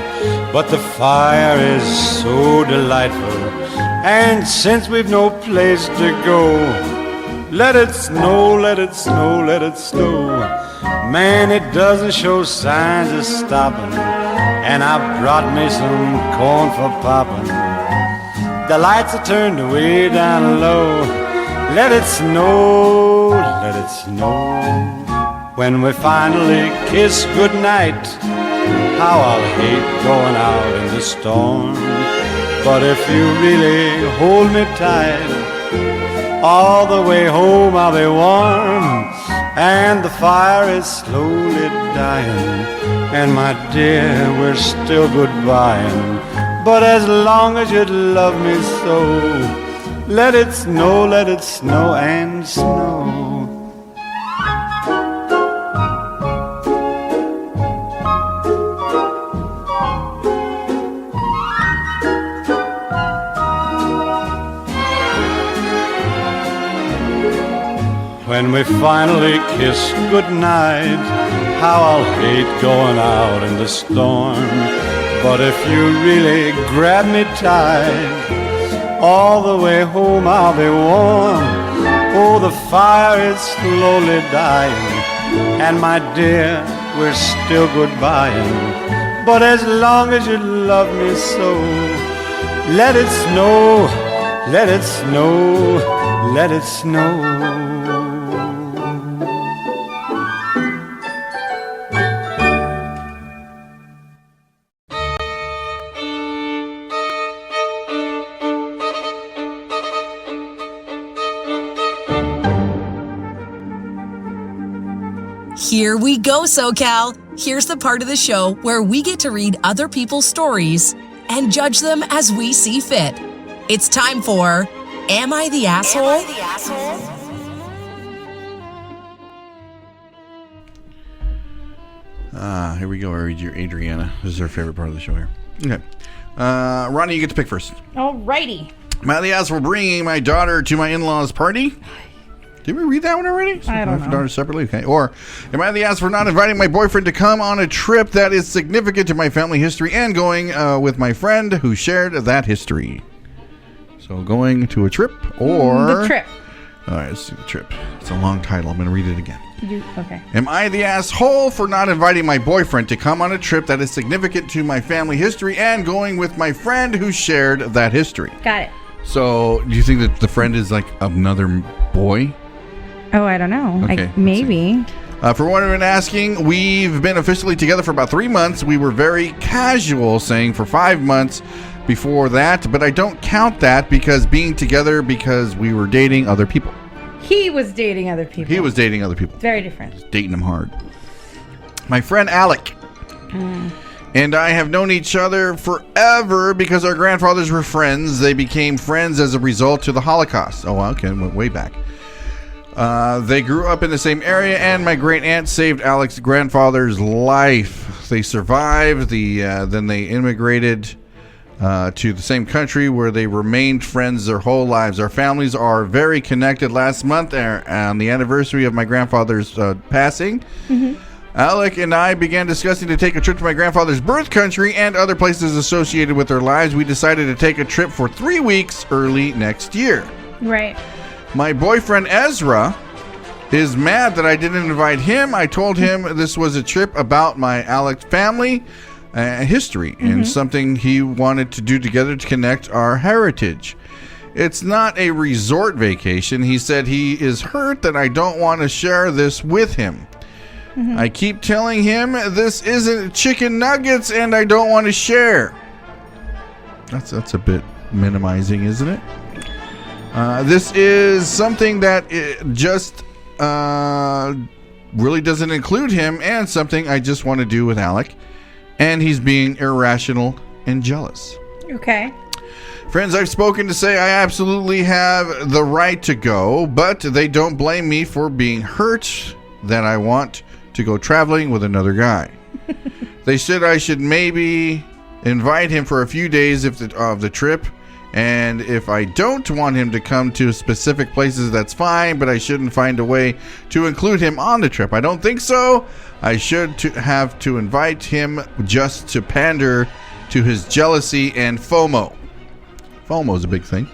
but the fire is so delightful. And since we've no place to go, let it snow, let it snow, let it snow. Man, it doesn't show signs of stopping, and I brought me some corn for popping. The lights are turned way down low. Let it snow, let it snow. When we finally kiss goodnight, how I'll hate going out in the storm. But if you really hold me tight, all the way home I'll be warm. And the fire is slowly dying, and my dear, we're still goodbying. But as long as you love me so, let it snow and snow. When we finally kiss goodnight, how I'll hate going out in the storm. But if you really grab me tight, all the way home I'll be warm. Oh, the fire is slowly dying, and my dear, we're still goodbying. But as long as you love me so, let it snow, let it snow, let it snow. Here we go, SoCal. Here's the part of the show where we get to read other people's stories and judge them as we see fit. It's time for Am I the Asshole? Am I the Asshole? Here we go. I read your Adriana. This is her favorite part of the show here. Okay. Ronnie, you get to pick first. Alrighty. Am I the asshole for bringing my daughter to my in-laws' party? Did we read that one already? I don't know. Daughters separately? Okay. Or, am I the ass for not inviting my boyfriend to come on a trip that is significant to my family history and going with my friend who shared that history? So, going to a trip or... The trip. All right, let's do the trip. It's a long title. I'm going to read it again. Okay. Am I the asshole for not inviting my boyfriend to come on a trip that is significant to my family history and going with my friend who shared that history? Got it. So, do you think that the friend is like another boy? Oh, I don't know. Okay, maybe. For what I've been asking, we've been officially together for about 3 months. We were very casual, saying for 5 months before that, but I don't count that because being together because we were dating other people. He was dating other people. He was dating other people. Very different. Dating them hard. My friend Alec and I have known each other forever because our grandfathers were friends. They became friends as a result of the Holocaust. Oh, okay, went way back. They grew up in the same area, and my great aunt saved Alex's grandfather's life. They survived. Then they immigrated to the same country where they remained friends their whole lives. Our families are very connected. Last month, on the anniversary of my grandfather's passing, Alec and I began discussing to take a trip to my grandfather's birth country and other places associated with their lives. We decided to take a trip for 3 weeks early next year. Right. My boyfriend Ezra is mad that I didn't invite him. I told him this was a trip about my Alec family history and something he wanted to do together to connect our heritage. It's not a resort vacation. He said he is hurt that I don't want to share this with him. I keep telling him this isn't chicken nuggets and I don't want to share. That's a bit minimizing, isn't it? This is something that just really doesn't include him and something I just want to do with Alec. And he's being irrational and jealous. Okay. Friends I've spoken to say I absolutely have the right to go, but they don't blame me for being hurt that I want to go traveling with another guy. They said I should maybe invite him for a few days of the trip, and if I don't want him to come to specific places, that's fine, but I shouldn't find a way to include him on the trip. I don't think so. I should have to invite him just to pander to his jealousy and FOMO. FOMO is a big thing.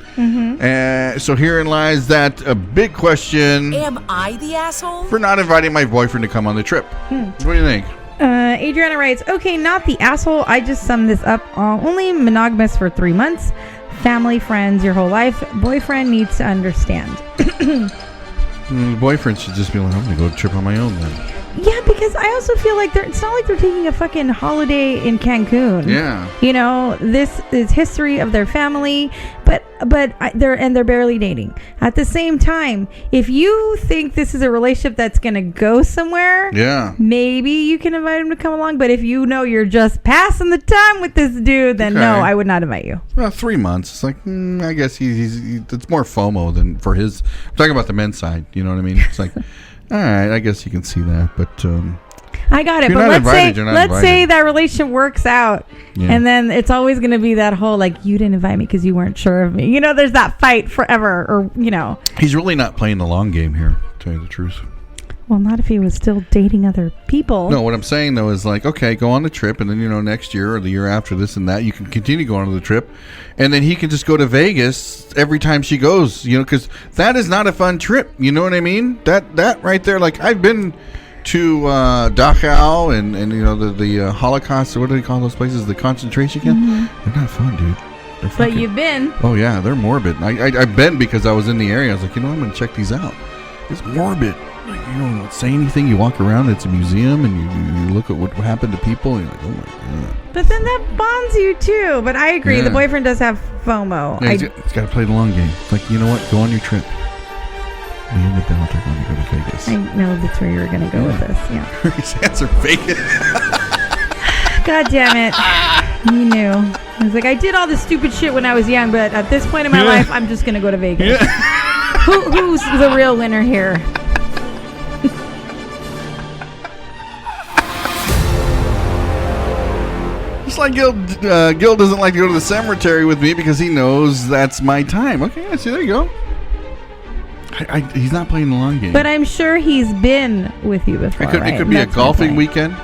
So herein lies that a big question. Am I the asshole? For not inviting my boyfriend to come on the trip. What do you think? Adriana writes, okay, not the asshole. I just summed this up. Only monogamous for 3 months. Family, friends, your whole life. Boyfriend needs to understand. The boyfriend should just be like, I'm going to go on a trip on my own then. Yeah, because I also feel like it's not like they're taking a fucking holiday in Cancun. Yeah. You know, this is history of their family, but they're barely dating. At the same time, if you think this is a relationship that's going to go somewhere, maybe you can invite him to come along. But if you know you're just passing the time with this dude, then no, I would not invite you. Well, 3 months. It's like, I guess he's it's more FOMO than for his. I'm talking about the men's side. You know what I mean? It's like, all right, I guess you can see that, but I got it. But let's say that relationship works out, and then it's always going to be that whole like, you didn't invite me because you weren't sure of me. You know, there's that fight forever, or you know. He's really not playing the long game here, to tell you the truth. Well, not if he was still dating other people. No, what I'm saying though is like, okay, go on the trip, and then next year or the year after this and that, you can continue going on the trip, and then he can just go to Vegas every time she goes, because that is not a fun trip. You know what I mean? That right there, like I've been to Dachau and the Holocaust, or what do they call those places? The concentration camp. They're not fun, dude. But you've been. Oh yeah, they're morbid. I've been because I was in the area. I was like, I'm gonna check these out. It's morbid. Like, you don't say anything. You walk around. It's a museum, and you look at what happened to people. And you're like, oh my god. But then that bonds you too. But I agree. The boyfriend does have FOMO. Yeah, he's got to play the long game. It's like, you know what? Go on your trip. Me and the belt are going to go to Vegas. I know that's where you were going to go with this. Yeah. His answer Vegas. God damn it. You knew. I was like, I did all this stupid shit when I was young, but at this point in my life, I'm just going to go to Vegas. Who's the real winner here? Just like Gil doesn't like to go to the cemetery with me because he knows that's my time. Okay, yeah, see, there you go. He's not playing the long game. But I'm sure he's been with you before. It could be a golfing weekend.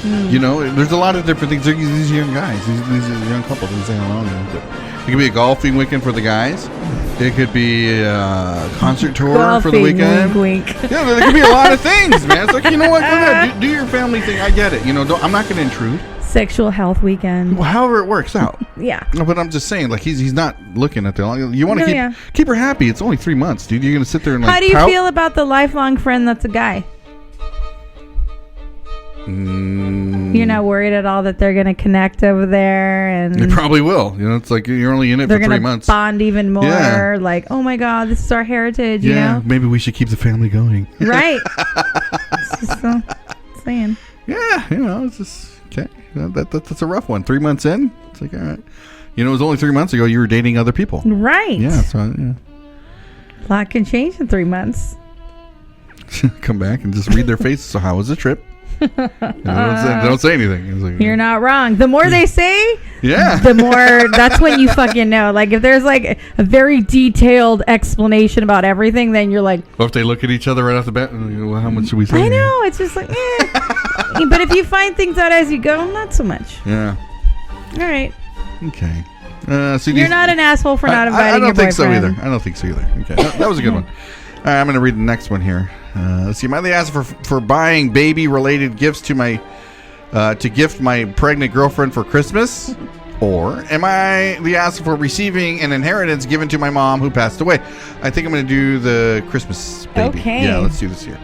There's a lot of different things. These young guys, these young couple, didn't say how long. It could be a golfing weekend for the guys. It could be a concert tour for the weekend. Wink, wink. Yeah, there could be a lot of things, man. It's like, you know what? Go ahead, do your family thing. I get it. I'm not going to intrude. Sexual health weekend. Well, however it works out. Yeah. No, but I'm just saying, like, he's not looking at the long. You want to keep her happy. It's only 3 months, dude. You're going to sit there and like. How do you feel about the lifelong friend that's a guy? You're not worried at all that they're going to connect over there, and they probably will. It's like you're only in it for 3 months. They're going to bond even more. Yeah. Like, oh my God, this is our heritage. You know? Maybe we should keep the family going. Right. Just saying. Yeah, it's just okay. That's a rough one. 3 months in, it's like, all right. It was only 3 months ago you were dating other people. Right. Yeah. So yeah. A lot can change in 3 months. Come back and just read their faces. So how was the trip? Don't say anything. It's like, You're not wrong. The more they say, yeah, the more that's when you fucking know. Like if there's like a very detailed explanation about everything, then you're like, or if they look at each other right off the bat, well, how much should we say? I know. It's just like, but if you find things out as you go, not so much. Yeah. All right. Okay. So you're not an asshole for not inviting your boyfriend. I don't think so either. Okay. That was a good one. All right, I'm going to read the next one here. Let's see. Am I the asshole for buying baby-related gifts to gift my pregnant girlfriend for Christmas? Or am I the asshole for receiving an inheritance given to my mom who passed away? I think I'm going to do the Christmas baby. Okay. Yeah, let's do this here.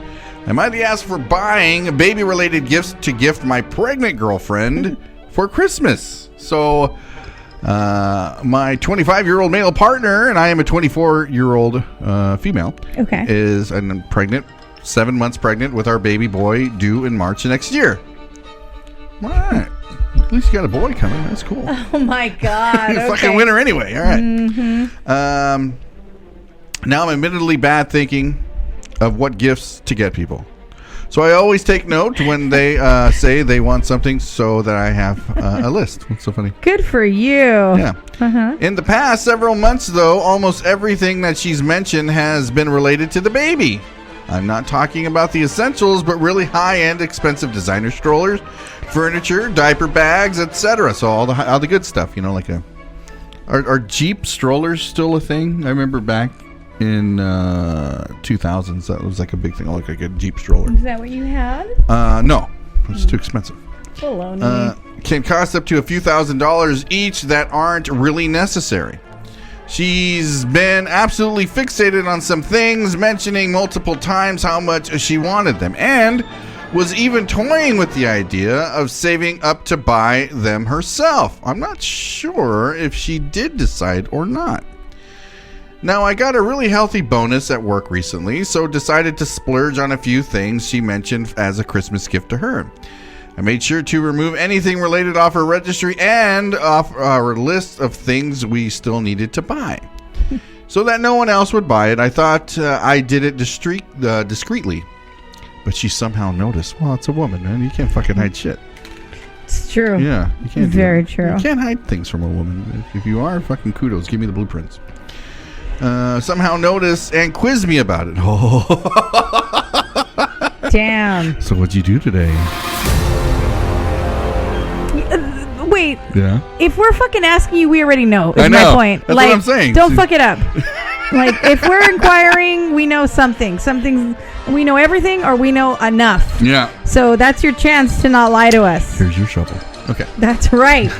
Am I the asshole for buying baby-related gifts to gift my pregnant girlfriend for Christmas? So... my 25-year-old male partner and I am a 24-year-old female. Okay. Is pregnant, 7 months pregnant with our baby boy due in March of next year. All right. At least you got a boy coming. That's cool. Oh my God. You're a fucking winner anyway. All right. Mm-hmm. Now I'm admittedly bad thinking of what gifts to get people. So I always take note when they say they want something so that I have a list. What's so funny? Good for you. Yeah. Uh-huh. In the past several months, though, almost everything that she's mentioned has been related to the baby. I'm not talking about the essentials, but really high-end, expensive designer strollers, furniture, diaper bags, etc. So all the good stuff, like are Jeep strollers still a thing? I remember back in 2000s that was like a big thing, like a Jeep stroller. Is that what you had? No, it's too expensive. Baloney. Can cost up to a few $1,000s each that aren't really necessary. She's been absolutely fixated on some things, mentioning multiple times how much she wanted them, and was even toying with the idea of saving up to buy them herself. I'm not sure if she did decide or not. Now, I got a really healthy bonus at work recently, so decided to splurge on a few things she mentioned as a Christmas gift to her. I made sure to remove anything related off her registry and off our list of things we still needed to buy. So that no one else would buy it, I thought I did it discreetly. But she somehow noticed. Well, it's a woman, man. You can't fucking hide shit. It's true. Yeah, you can't. Very true. You can't hide things from a woman. If you are, fucking kudos. Give me the blueprints. Somehow noticed and quizzed me about it. Oh. Damn. So what'd you do today? Wait. Yeah. If we're fucking asking you, we already know. Is I know. my point. That's what I'm saying. Don't fuck it up. Like, if we're inquiring, we know something. We know everything, or we know enough. Yeah. So that's your chance to not lie to us. Here's your shovel. Okay. That's right.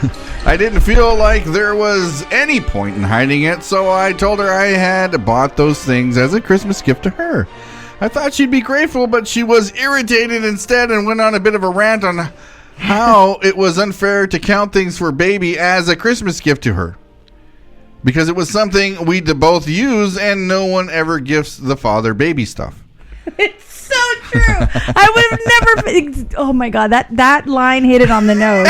I didn't feel like there was any point in hiding it, so I told her I had bought those things as a Christmas gift to her. I thought she'd be grateful, but she was irritated instead and went on a bit of a rant on how it was unfair to count things for baby as a Christmas gift to her. Because it was something we'd both use and no one ever gifts the father baby stuff. It's so true. I would have never. Oh my God, that line hit it on the nose.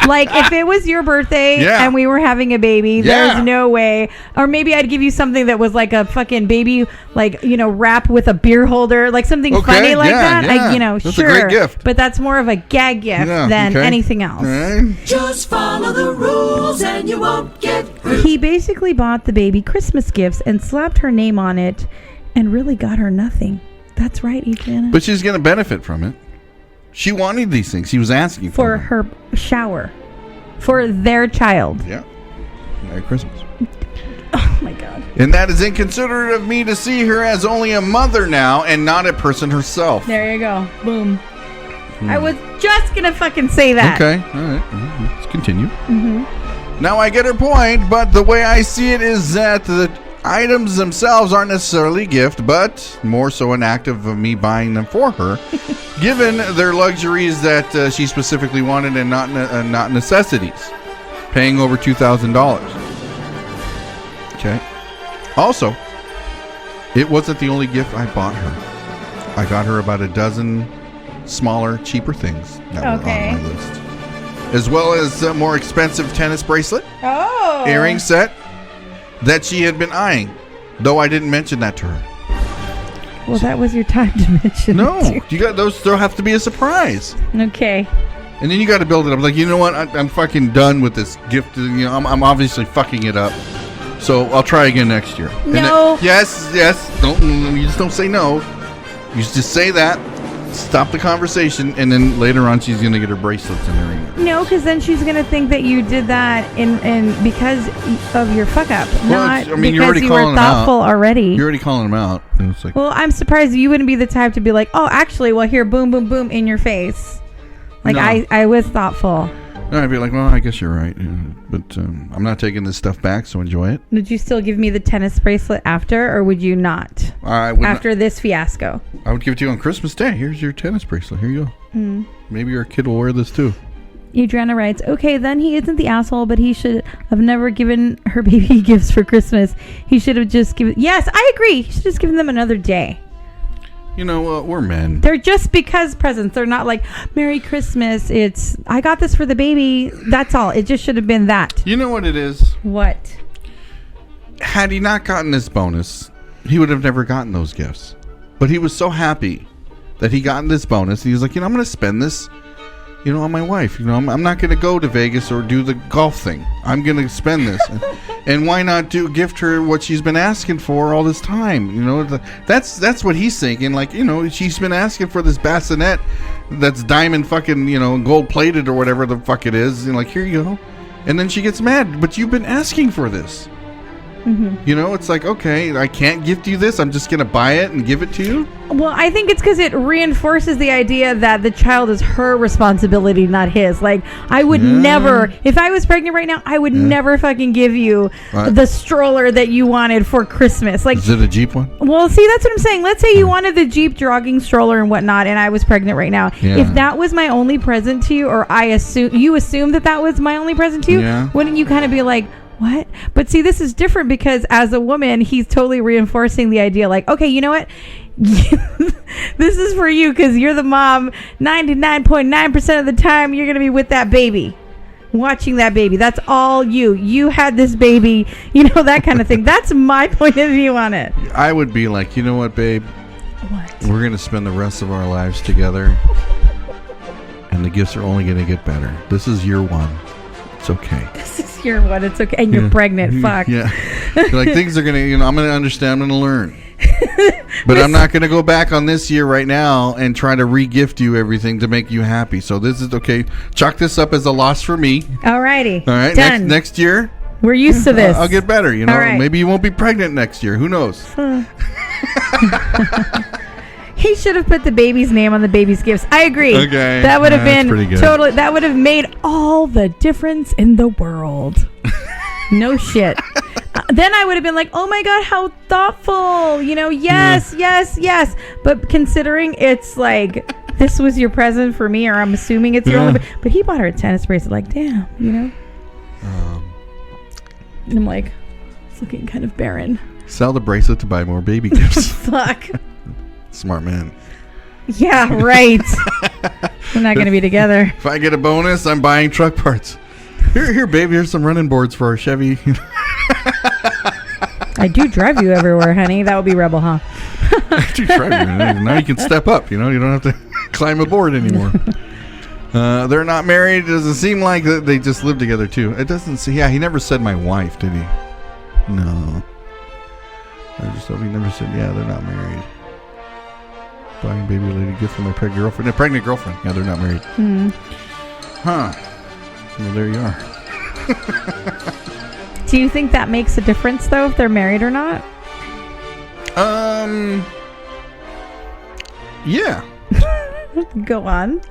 Like, if it was your birthday and we were having a baby, there's no way. Or maybe I'd give you something that was like a fucking baby, like, wrap with a beer holder, like something funny like that. Yeah. That's sure. a great gift. But that's more of a gag gift than anything else. Right. Just follow the rules and you won't get hurt. He basically bought the baby Christmas gifts and slapped her name on it and really got her nothing. That's right, Adriana. But she's going to benefit from it. She wanted these things. She was asking for them. her shower. For their child. Yeah. Merry Christmas. Oh my God. And that is inconsiderate of me to see her as only a mother now and not a person herself. There you go. Boom. I was just going to fucking say that. Okay. All right. Let's continue. Mm-hmm. Now I get her point, but the way I see it is that the items themselves aren't necessarily a gift, but more so an act of me buying them for her, given their luxuries that she specifically wanted and not necessities. Paying over $2,000. Okay. Also, it wasn't the only gift I bought her. I got her about a dozen smaller, cheaper things that Okay. were on my list. As well as a more expensive tennis bracelet, Oh. earring set that she had been eyeing, though I didn't mention that to her. Well, that was your time to mention No, it. you got those. Still have to be a surprise, Okay. and then you got to build it up. Like, you know what? I'm fucking done with this gift. You know, I'm obviously fucking it up. So I'll try again next year. And No. yes. Don't you just don't say no. You just say that. Stop the conversation, and then later on she's gonna get her bracelets and everything. No, because then she's gonna think that you did that in because of your fuck up, Well, not it's- I mean, you're because already you calling were them out. thoughtful already. You're already calling them out. And it's like, Well, I'm surprised you wouldn't be the type to be like, oh, actually, well, here, boom, boom, boom, in your face. Like, No. I was thoughtful. no, I'd be like, well, I guess you're right, but I'm not taking this stuff back, so enjoy it. Would you still give me the tennis bracelet after, or would you not? I would. After this fiasco. I would give it to you on Christmas Day. Here's your tennis bracelet. Here you go. Maybe your kid will wear this too. Adriana writes, okay, then he isn't the asshole, but he should have never given her baby gifts for Christmas. He should have just given... Yes, I agree. He should have just given them another day. You know, we're men. They're just because presents. They're not like, Merry Christmas. It's, I got this for the baby. That's all. It just should have been that. You know what it is? What? Had he not gotten this bonus, he would have never gotten those gifts. But he was so happy that he got this bonus. He was like, I'm going to spend this, on my wife. I'm not going to go to Vegas or do the golf thing. I'm going to spend this. And why not gift her what she's been asking for all this time? That's what he's thinking. Like, she's been asking for this bassinet that's diamond fucking, gold plated or whatever the fuck it is. And like, here you go. And then she gets mad. But you've been asking for this. Mm-hmm. It's like, okay, I can't gift you this. I'm just going to buy it and give it to you. Well, I think it's because it reinforces the idea that the child is her responsibility, not his. Like, I would never, if I was pregnant right now, I would never fucking give you the stroller that you wanted for Christmas. Like, is it a Jeep one? Well, see, that's what I'm saying. Let's say you wanted the Jeep jogging stroller and whatnot, and I was pregnant right now. Yeah. If that was my only present to you, or you assume that was my only present to you, wouldn't you kind of be like, what? But see, this is different because as a woman, he's totally reinforcing the idea like, okay, you know what? This is for you because you're the mom. 99.9% of the time, you're going to be with that baby, watching that baby. That's all you. You had this baby, that kind of thing. That's my point of view on it. I would be like, you know what, babe? What? We're going to spend the rest of our lives together. And the gifts are only going to get better. This is year one. It's okay. This is year one. It's okay. And you're pregnant. Fuck. Yeah. You're like, things are going to, I'm going to understand. I'm going to learn. But I'm not going to go back on this year right now and try to re-gift you everything to make you happy. So this is okay. Chalk this up as a loss for me. Alrighty. All right. Done. Next year. We're used to this. I'll get better. All right. Maybe you won't be pregnant next year. Who knows? He should have put the baby's name on the baby's gifts. I agree. Okay. That would have been pretty good. totally. That would have made all the difference in the world. No shit. Then I would have been like, oh my God, how thoughtful. Yes. But considering it's like, this was your present for me, or I'm assuming it's your only. But he bought her a tennis bracelet. Like, damn, And I'm like, it's looking kind of barren. Sell the bracelet to buy more baby gifts. Fuck. Smart man. Yeah, right. We're not going to be together. If I get a bonus, I'm buying truck parts. Here, babe. Here's some running boards for our Chevy. I do drive you everywhere, honey. That would be rebel, huh? I do drive you. Now you can step up. You don't have to climb aboard anymore. They're not married. It doesn't seem like that they just live together too. It doesn't see. Yeah, he never said my wife, did he? No. I just thought he never said. Yeah, they're not married. Buying baby related gift for my pregnant girlfriend. A pregnant girlfriend. Yeah, they're not married. Huh. Well, there you are. Do you think that makes a difference, though, if they're married or not? Yeah. Go on.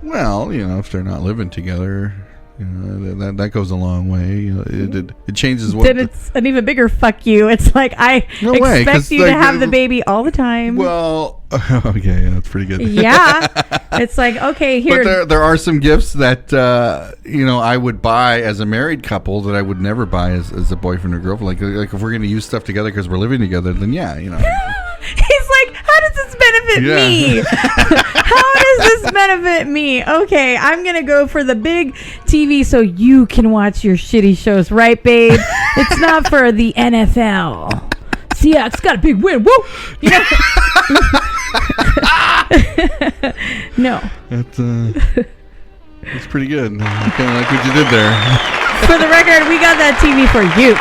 Well, if they're not living together, that goes a long way. It changes what. Then it's an even bigger fuck you. It's like, I expect you to have the baby all the time. Well, okay, yeah, that's pretty good. Yeah. It's like, okay, here. But there are some gifts that, I would buy as a married couple that I would never buy as a boyfriend or girlfriend. Like if we're going to use stuff together because we're living together, then yeah, He's like, how does this benefit benefit me? How does this benefit me? Okay, I'm going to go for the big TV so you can watch your shitty shows, right, babe? It's not for the NFL. Seahawks got a big win. Woo! You know? No. That's pretty good. I kind of like what you did there. For the record, we got that TV for you.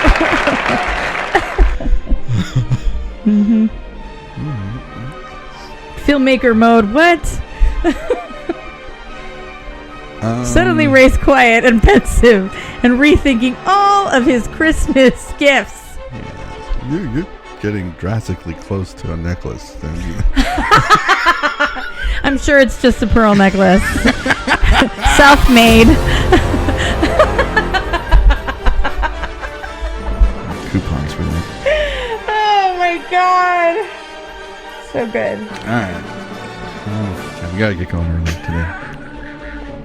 Mm-hmm. Filmmaker mode. What? Suddenly Ray's quiet and pensive and rethinking all of his Christmas gifts. Yeah, you're getting drastically close to a necklace. I'm sure it's just a pearl necklace. Self-made. Coupons for that. Oh my god. So good. Alright. We gotta get going early today.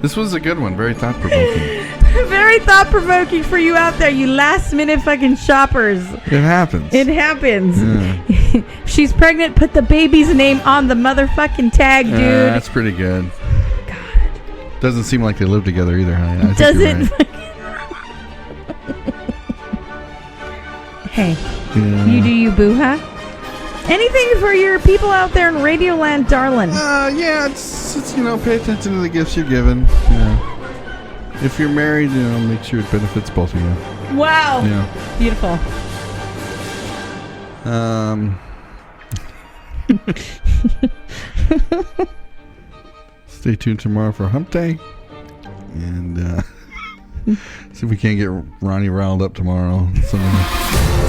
This was a good one. Very thought-provoking. Very thought-provoking for you out there, you last-minute fucking shoppers. It happens. It happens. Yeah. She's pregnant. Put the baby's name on the motherfucking tag, dude. That's pretty good. God. Doesn't seem like they live together either, huh? I think Does you're it? right. Hey, Yeah. you do you, boo, huh? Anything for your people out there in Radioland, darling? Yeah, it's pay attention to the gifts you're given. If you're married, make sure it benefits both of you. Wow. Yeah. Beautiful. Stay tuned tomorrow for Hump Day. And see if we can't get Ronnie riled up tomorrow.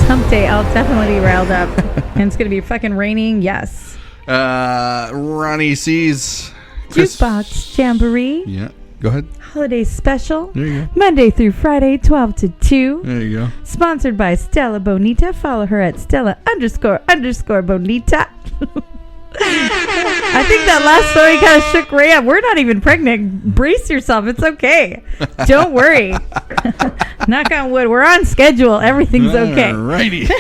Someday I'll definitely be riled up. And it's going to be fucking raining. Yes. Ronnie sees Jukebox Jamboree. Yeah. Go ahead. Holiday special. There you go. Monday through Friday, 12 to 2. There you go. Sponsored by Stella Bonita. Follow her at Stella__Bonita. I think that last story kind of shook Ray up. We're not even pregnant. Brace yourself. It's okay. Don't worry. Knock on wood. We're on schedule. Everything's okay. Alrighty.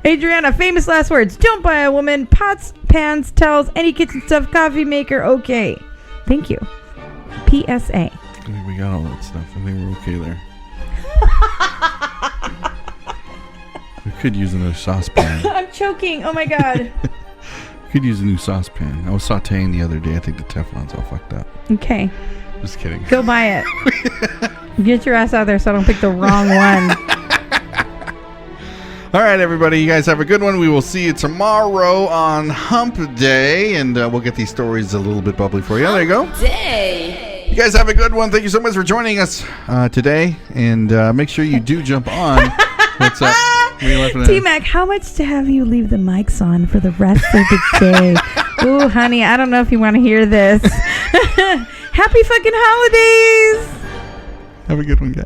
Adriana, famous last words. Don't buy a woman pots, pans, towels, any kitchen stuff, coffee maker. Okay. Thank you. PSA. I think we got all that stuff. I think we're okay there. We could use a new saucepan. I'm choking. Oh my god. We could use a new saucepan. I was sauteing the other day. I think the Teflon's all fucked up. Okay. Just kidding. Go buy it. Get your ass out there so I don't pick the wrong one. All right, everybody. You guys have a good one. We will see you tomorrow on Hump Day, and we'll get these stories a little bit bubbly for you. There you go. Day. You guys have a good one. Thank you so much for joining us today, and make sure you do jump on. What's up? What are you laughing at? T-Mac, how much to have you leave the mics on for the rest of the day? Ooh, honey, I don't know if you want to hear this. Happy fucking holidays! Have a good one, guy.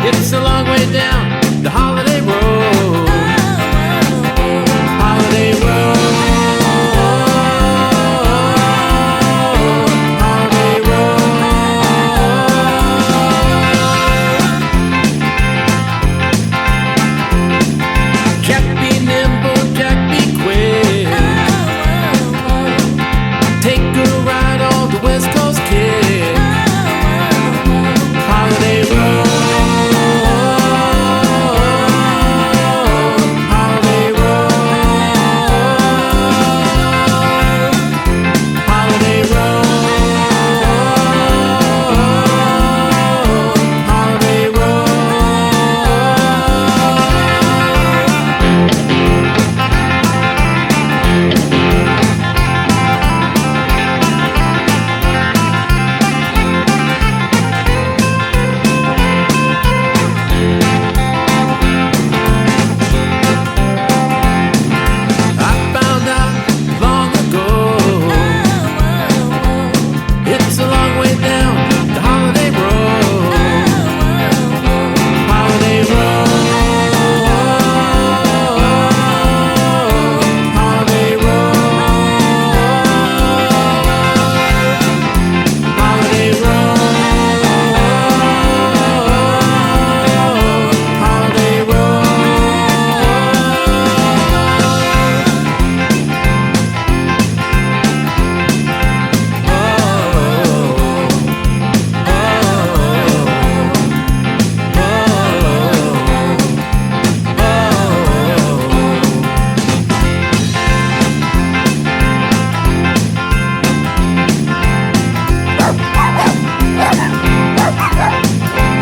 It's a long way down the holiday road. Holiday road. Holiday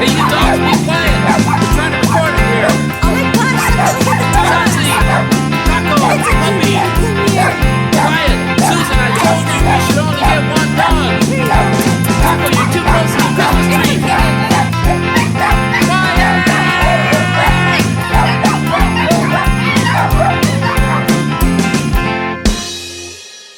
Hey, you